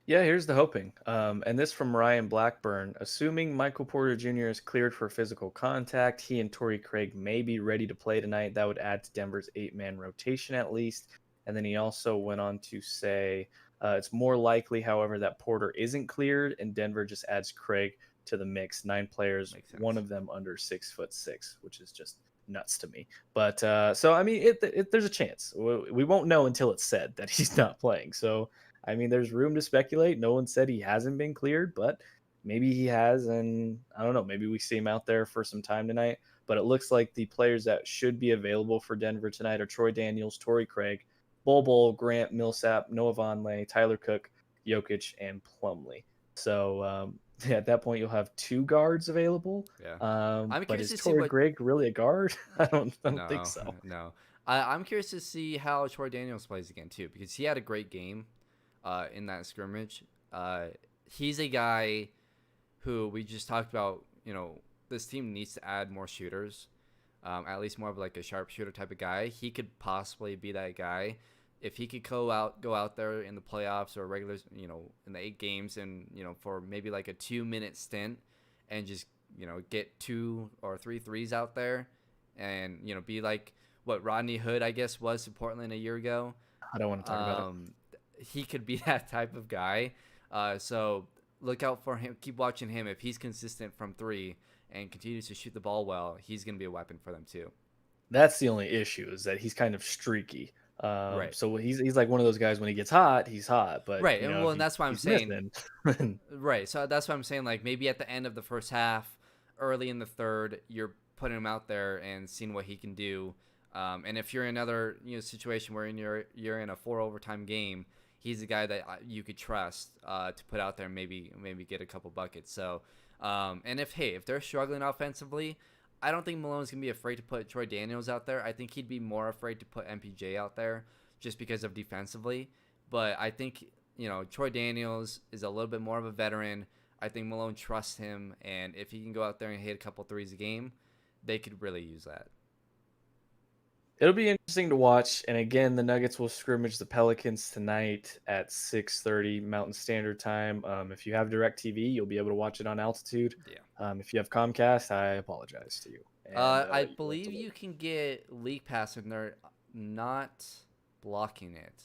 Yeah, here's the hoping. And this from Ryan Blackburn. Assuming Michael Porter Jr. is cleared for physical contact, he and Torrey Craig may be ready to play tonight. That would add to Denver's 8-man rotation at least. And then he also went on to say it's more likely, however, that Porter isn't cleared and Denver just adds Craig to the mix. 9 players, one of them under 6'6", which is just nuts to me. But so I mean, there's a chance. We won't know until it's said that he's not playing. So I mean, there's room to speculate. No one said he hasn't been cleared, but maybe he has, and I don't know. Maybe we see him out there for some time tonight. But it looks like the players that should be available for Denver tonight are Troy Daniels, Torrey Craig, Bol, Grant, Millsap, Noah Vonleh, Tyler Cook, Jokic, and Plumlee. So at that point, you'll have 2 guards available. Yeah. I'm curious but is to see Torrey what- Craig really a guard? I don't think so. No. I'm curious to see how Troy Daniels plays again too, because he had a great game. in that scrimmage. He's a guy who we just talked about. This team needs to add more shooters, at least more of like a sharpshooter type of guy. He could possibly be that guy if he could go out there in the playoffs or regulars, in the 8 games, and for maybe like a 2-minute stint, and just get 2 or 3 threes out there, and be like what Rodney Hood I guess was to Portland a year ago. I don't want to talk about it. He could be that type of guy. So look out for him. Keep watching him. If he's consistent from 3 and continues to shoot the ball well, he's going to be a weapon for them too. That's the only issue, is that he's kind of streaky. Right. So he's like one of those guys, when he gets hot, he's hot. But right, and that's why I'm saying. Missing. Right, so that's why I'm saying, like, maybe at the end of the first half, early in the third, you're putting him out there and seeing what he can do. And if you're in another situation where you're in a 4 overtime game, he's a guy that you could trust to put out there and maybe get a couple buckets. So, and if they're struggling offensively, I don't think Malone's gonna be afraid to put Troy Daniels out there. I think he'd be more afraid to put MPJ out there just because of defensively. But I think Troy Daniels is a little bit more of a veteran. I think Malone trusts him, and if he can go out there and hit a couple threes a game, they could really use that. It'll be interesting to watch. And again, the Nuggets will scrimmage the Pelicans tonight at 6:30 Mountain Standard Time. If you have DirecTV, you'll be able to watch it on altitude. Yeah. If you have Comcast, I apologize to you. And, I believe you can get League Pass, and they're not blocking it.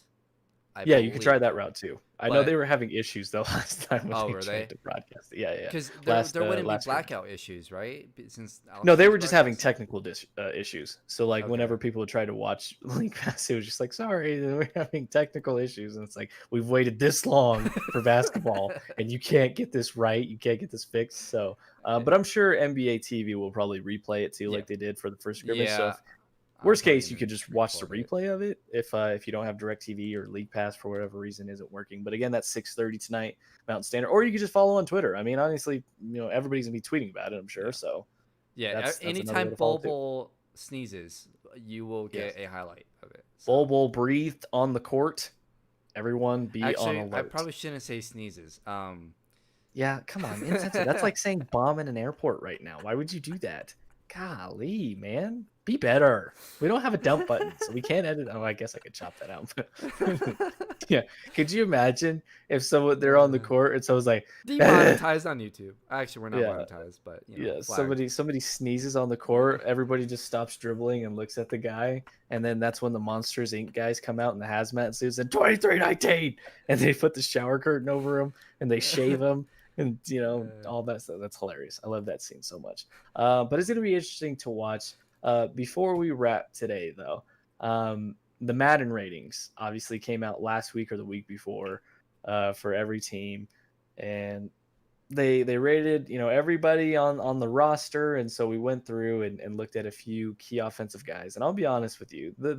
You could try that route too. I know But- they were having issues though last time when were tried they? to broadcast it. Yeah. Because Last, there wouldn't be last year. blackout issues, right? Since No, they altitude's were just having broadcast? technical issues. So like Okay. whenever people would try to watch League Pass, it was just like, sorry, we're having technical issues. And it's like, we've waited this long for basketball and you can't get this right. You can't get this fixed. So, but I'm sure NBA TV will probably replay it too, Yeah. like they did for the first scrimmage. So Yeah. worst I'm probably case, you gonna could just watch the record it. replay of it if you don't have DirecTV or League Pass for whatever reason isn't working. But again, that's 6:30 tonight, Mountain Standard. Or you could just follow on Twitter. I mean, honestly, everybody's gonna be tweeting about it, I'm sure. Yeah. So Yeah, that's another way anytime to follow too. Bobo sneezes, you will get Yes. a highlight of it. Bol breathed on the court. Everyone be Actually, on I alert. probably shouldn't say sneezes. Yeah, come on, insensitive. That's like saying bomb in an airport right now. Why would you do that? Golly, man, be better. We don't have a dump button, so we can't edit. Oh, I guess I could chop that out. Yeah, could you imagine if they're on the court and someone's like, Demonetized on YouTube. Actually, we're not Yeah. monetized, but yeah, somebody sneezes on the court, everybody just stops dribbling and looks at the guy, and then that's when the Monsters Inc. guys come out in the hazmat suits and 23-19, and they put the shower curtain over him and they shave him. And all that stuff. That's hilarious. I love that scene so much. But it's gonna be interesting to watch. Before we wrap today, though, the Madden ratings obviously came out last week or the week before for every team, and they rated everybody on the roster, and so we went through and looked at a few key offensive guys. And I'll be honest with you, I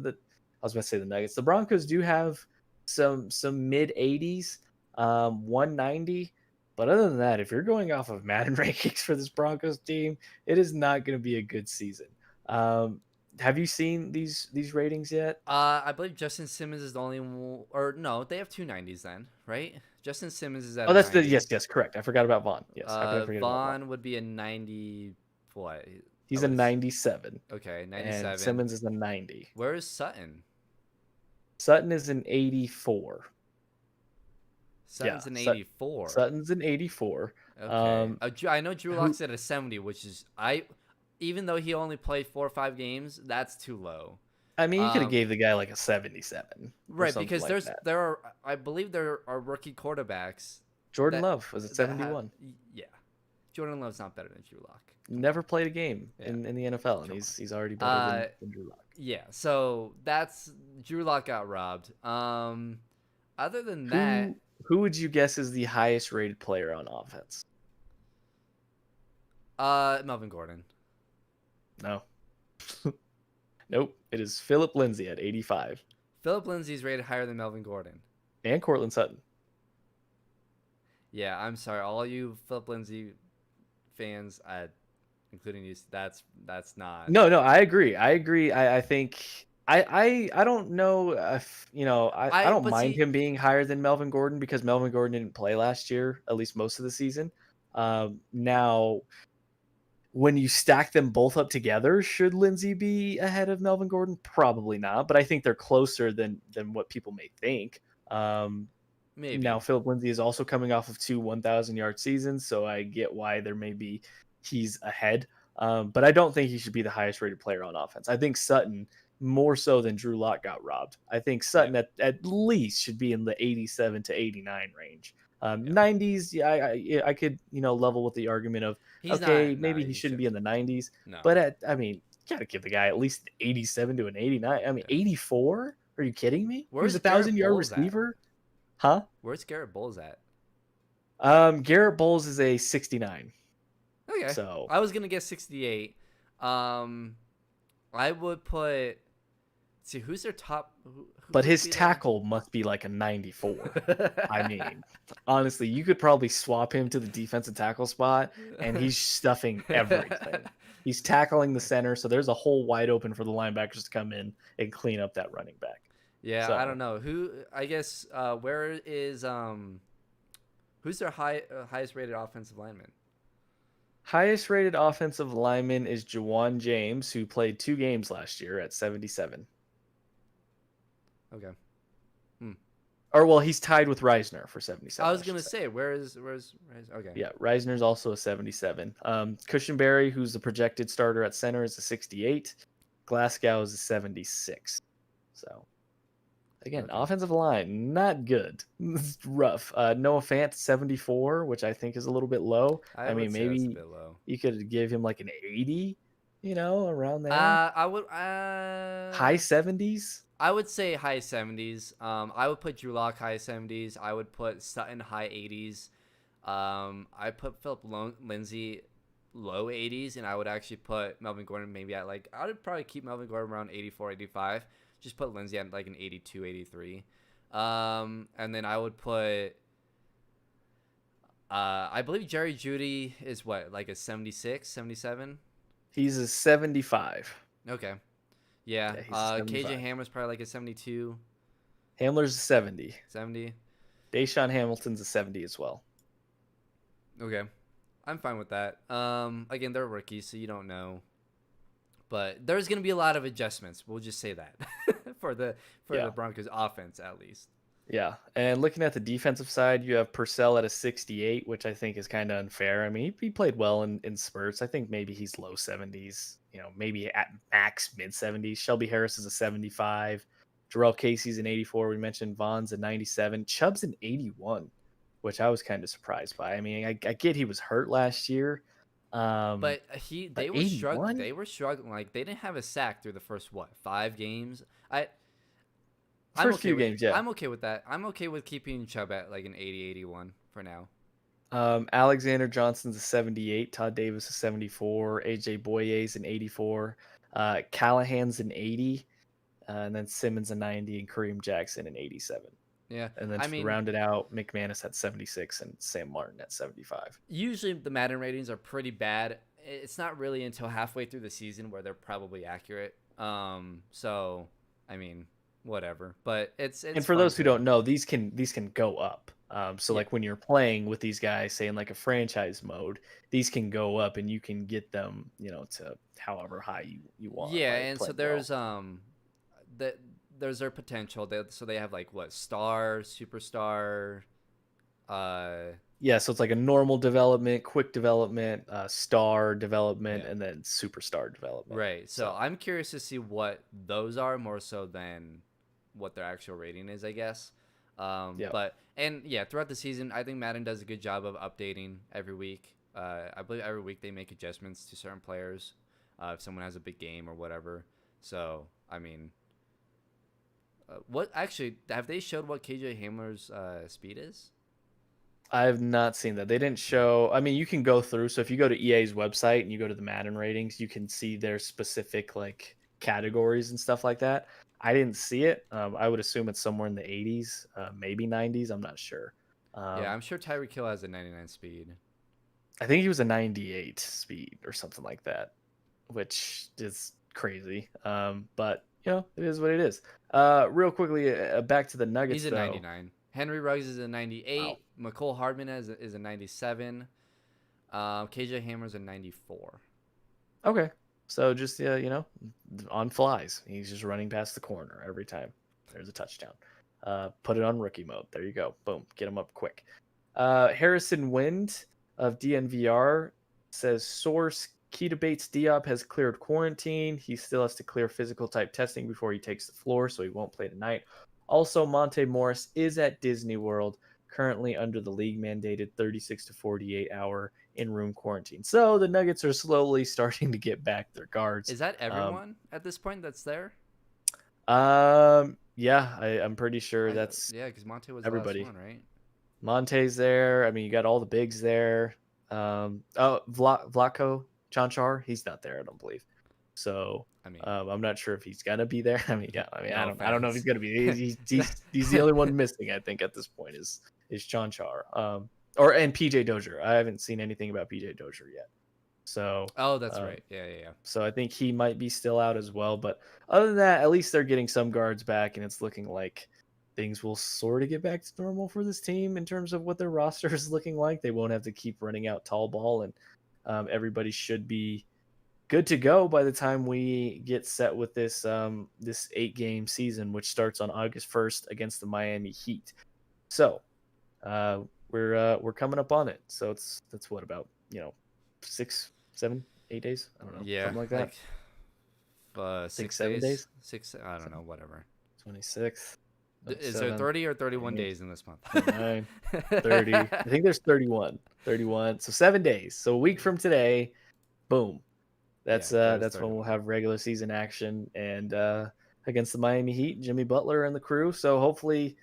was going to say the Nuggets, the Broncos do have some mid 80s, 190. But other than that, if you're going off of Madden rankings for this Broncos team, it is not going to be a good season. Have you seen these ratings yet? I believe Justin Simmons is the only one, or no, they have 290s then, right? Justin Simmons is at. Oh, that's 90. yes, correct. I forgot about Vaughn. Yes, I couldn't forget about Vaughn would be a 90. What? He's That a was- 97. Okay, 97. And Simmons is a 90. Where is Sutton? Sutton is an 84. Sutton's an Sut- 84. Sutton's an 84. Okay. I know Drew Lock's at a 70, which is even though he only played 4 or 5 games, that's too low. I mean, you could have Um, gave the guy like a 77. or Right, something because like that. there are, I believe there are rookie quarterbacks. Jordan that- Love was at that have- 71. Yeah, Jordan Love's not better than Drew Lock. Never played a game Yeah. in the NFL, and he's already better than Drew Lock. Yeah, so that's Drew Lock got robbed. Other than that, Who would you guess is the highest rated player on offense? Melvin Gordon. No. Nope. It is Philip Lindsay at 85 Philip Lindsay's rated higher than Melvin Gordon. and Cortland Sutton. Yeah, I'm sorry, all you Philip Lindsay fans, including you, that's not. No, I agree. I think I don't know if I don't But mind see, him being higher than Melvin Gordon because Melvin Gordon didn't play last year, at least most of the season. Now when you stack them both up together, should Lindsey be ahead of Melvin Gordon? Probably not, but I think they're closer than what people may think. Um, maybe. Now Philip Lindsay is also coming off of 2 1,000-yard seasons, so I get why there may be he's ahead. But I don't think he should be the highest rated player on offense. I think Sutton more so than Drew Lock got robbed. I think Yeah, Sutton at least should be in the 87 to 89 range. yeah. 90s, yeah, I could level with the argument of He's okay, not. Nah, maybe he he shouldn't be in shouldn't. the 90s, No. but I mean, you gotta give the guy at least an 87 to an 89. I mean, Yeah. 84? Are you kidding me? He was a Where's Garrett 1,000-yard Bowles at? receiver, huh? Where's Garrett Bowles at? Garrett Bowles is a 69. Okay. So, I was gonna get 68. Um, I would put. See, who's their top? Who but would his be their? tackle must be like a 94. I mean, honestly, you could probably swap him to the defensive tackle spot and he's stuffing everything. He's tackling the center, so there's a hole wide open for the linebackers to come in and clean up that running back. Yeah, I don't So, know who. I guess where is who's their highest rated offensive lineman? highest rated offensive lineman is Jawan James, who played 2 games last year at 77. Okay. Or well, he's tied with Reisner for 77. I was I should gonna say. say where's okay. Yeah, Reisner's also a 77. Cushenberry, who's the projected starter at center, is a 68. Glasgow is a 76. So again, Okay. offensive line not good. It's rough. Noah Fant 74, which I think is a little bit low. I I would mean, say that's a maybe bit low. you could give him like an 80, around there. I would High 70s. I would say high 70s. I would put Drew Lock high 70s. I would put Sutton high 80s. I put Lindsay low 80s, and I would actually put Melvin Gordon maybe at like I would probably keep Melvin Gordon around 84, 85. Just put Lindsay at like an 82, 83. And then I would put I believe Jerry Judy is what like a 76, 77. He's a 75. Okay. Yeah. Yeah, he's a KJ 75. Hammer's probably like a 72, Hamler's a 70. 70. Deshaun Hamilton's a 70 as well. Okay. I'm fine with that. Again, they're rookies, so you don't know. But there's going to be a lot of adjustments. We'll just say that for the Yeah. Broncos offense at least. Yeah, and looking at the defensive side, you have Purcell at a 68, which I think is kind of unfair. I mean, he played well in spurts. I think maybe he's low 70s, maybe at max mid 70s. Shelby Harris is a 75. Jarrell Casey's an 84. We mentioned Vaughn's a 97. Chubb's an 81, which I was kind of surprised by. I mean, I get he was hurt last year. But But they were 81? They were struggling. Like they didn't have a sack through the first 5 games. I'm First okay few with games, yeah. I'm okay with that. I'm okay with keeping Chubb at like an 80, 81 for now. Alexander Johnson's a 78, Todd Davis a 74, AJ Boye's an 84, Callahan's an 80, and then Simmons a 90, and Kareem Jackson an 87. Yeah. And then I to mean, round it out, McManus at 76 and Sam Martin at 75. usually the Madden ratings are pretty bad. It's not really until halfway through the season where they're probably accurate. So I mean, whatever. But it's And for fun those who to don't know, these can go up. So yeah. like when you're playing with these guys, say in like a franchise mode, these can go up and you can get them, to however high you want. Yeah, right? and so Playing well. there's their potential. So they have like what star, superstar, Yeah, so it's like a normal development, quick development, star development, yeah. and then superstar development. Right. So I'm curious to see what those are more so than what their actual rating is, I guess. Yeah. But and yeah, throughout the season, I think Madden does a good job of updating every week. I believe every week they make adjustments to certain players, if someone has a big game or whatever. So I mean, what actually have they showed what KJ Hamler's speed is? I have not seen that. They didn't show. I mean, you can go through. So if you go to EA's website and you go to the Madden ratings, you can see their specific like categories and stuff like that. I didn't see it. I would assume it's somewhere in the 80s, maybe 90s. I'm not sure. Yeah, I'm sure Tyreek Hill has a 99 speed. I think he was a 98 speed or something like that, which is crazy. But it is what it is. Real quickly, back to the Nuggets. He's a though. 99. Henry Ruggs is a 98. Wow. McCole Hardman is a 97. KJ Hammer's a 94. Okay, so just on flies, he's just running past the corner every time. There's a touchdown. Put it on rookie mode. There you go. Boom. Get him up quick. Harrison Wind of DNVR says source Keita Bates Diop has cleared quarantine. He still has to clear physical type testing before he takes the floor, so he won't play tonight. Also, Monte Morris is at Disney World, currently under the league mandated 36 to 48 hour in-room quarantine. So the Nuggets are slowly starting to get back their guards. Is that everyone at this point that's there? Yeah, I'm pretty sure that's because Monte was everybody. The last one, right? Monte's there. I mean, you got all the bigs there. Vlatko Chanchar, he's not there, I don't believe. So I mean, I'm not sure if he's gonna be there. I mean, no I don't know if he's gonna be. He's the only one missing, I think, at this point is Chanchar. And PJ Dozier. I haven't seen anything about PJ Dozier yet. So that's right. Yeah. So I think he might be still out as well. But other than that, at least they're getting some guards back, and it's looking like things will sort of get back to normal for this team in terms of what their roster is looking like. They won't have to keep running out tall ball, and everybody should be good to go by the time we get set with this 8-game season, which starts on August 1st against the Miami Heat. So we're coming up on it. So that's what, about 6, 7, 8 days? I don't know. Yeah, something like that. 6, 7 days. 6. I don't know. Whatever. 26. Is there 30 or 31 days in this month? 29, 30. I think there's 31. 31. So 7 days. So a week from today, boom. That's when we'll have regular season action and against the Miami Heat, Jimmy Butler and the crew. So hopefully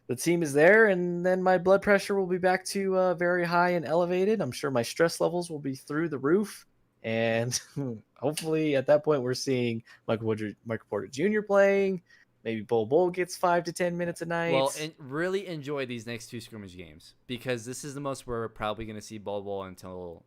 the team is there, and then my blood pressure will be back to very high and elevated. I'm sure my stress levels will be through the roof, and hopefully at that point we're seeing Michael Porter Jr. playing. Maybe Bol gets 5 to 10 minutes a night. Well, and really enjoy these next 2 scrimmage games, because this is the most we're probably going to see Bol until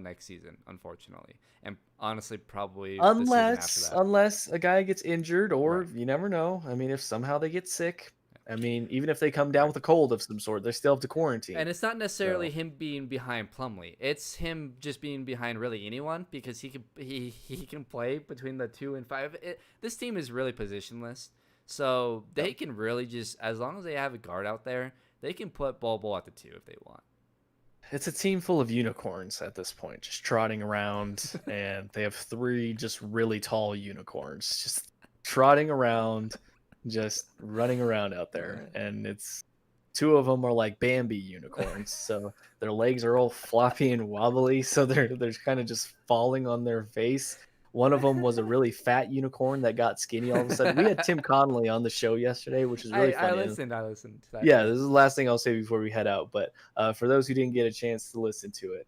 next season, unfortunately, and honestly probably unless a guy gets injured, or right. You never know. I mean, if somehow they get sick, I mean, even if they come down with a cold of some sort, they still have to quarantine. And it's not necessarily him being behind Plumlee. It's him just being behind really anyone, because he can play between the 2 and 5. This team is really positionless, so they can really just, as long as they have a guard out there, they can put Bol at the 2 if they want. It's a team full of unicorns at this point, just trotting around, and they have 3 just really tall unicorns just trotting around, just running around out there. And it's 2 of them are like Bambi unicorns, so their legs are all floppy and wobbly, so they're kind of just falling on their face. One of them was a really fat unicorn that got skinny all of a sudden. We had Tim Connolly on the show yesterday, which is really funny. I listened to that. Yeah, this is the last thing I'll say before we head out. But for those who didn't get a chance to listen to it,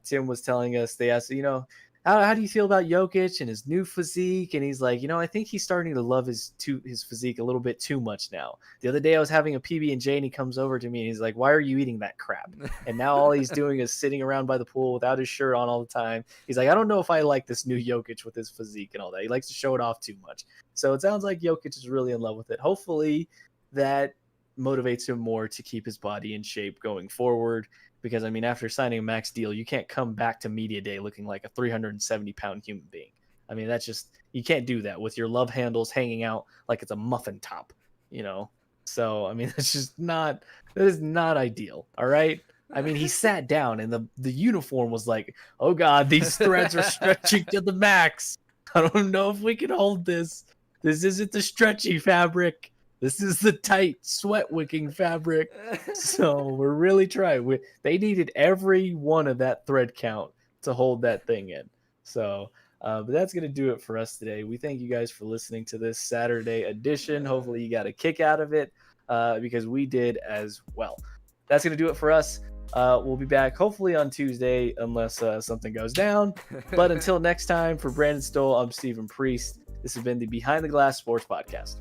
Tim was telling us, they asked, how do you feel about Jokic and his new physique? And he's like, I think he's starting to love his physique a little bit too much now. The other day I was having a PB&J, and he comes over to me and he's like, why are you eating that crap? And now all he's doing is sitting around by the pool without his shirt on all the time. He's like, I don't know if I like this new Jokic with his physique and all that. He likes to show it off too much. So it sounds like Jokic is really in love with it. Hopefully that motivates him more to keep his body in shape going forward. Because, I mean, after signing a max deal, you can't come back to media day looking like a 370-pound human being. I mean, that's just, you can't do that with your love handles hanging out like it's a muffin top, So, I mean, that is not ideal, all right? I mean, he sat down, and the uniform was like, oh, God, these threads are stretching to the max. I don't know if we can hold this. This isn't the stretchy fabric. This is the tight, sweat-wicking fabric. So we're really trying. They needed every one of that thread count to hold that thing in. So, but that's going to do it for us today. We thank you guys for listening to this Saturday edition. Hopefully you got a kick out of it, because we did as well. That's going to do it for us. We'll be back hopefully on Tuesday, unless something goes down. But until next time, for Brandon Stoll, I'm Stephen Priest. This has been the Behind the Glass Sports Podcast.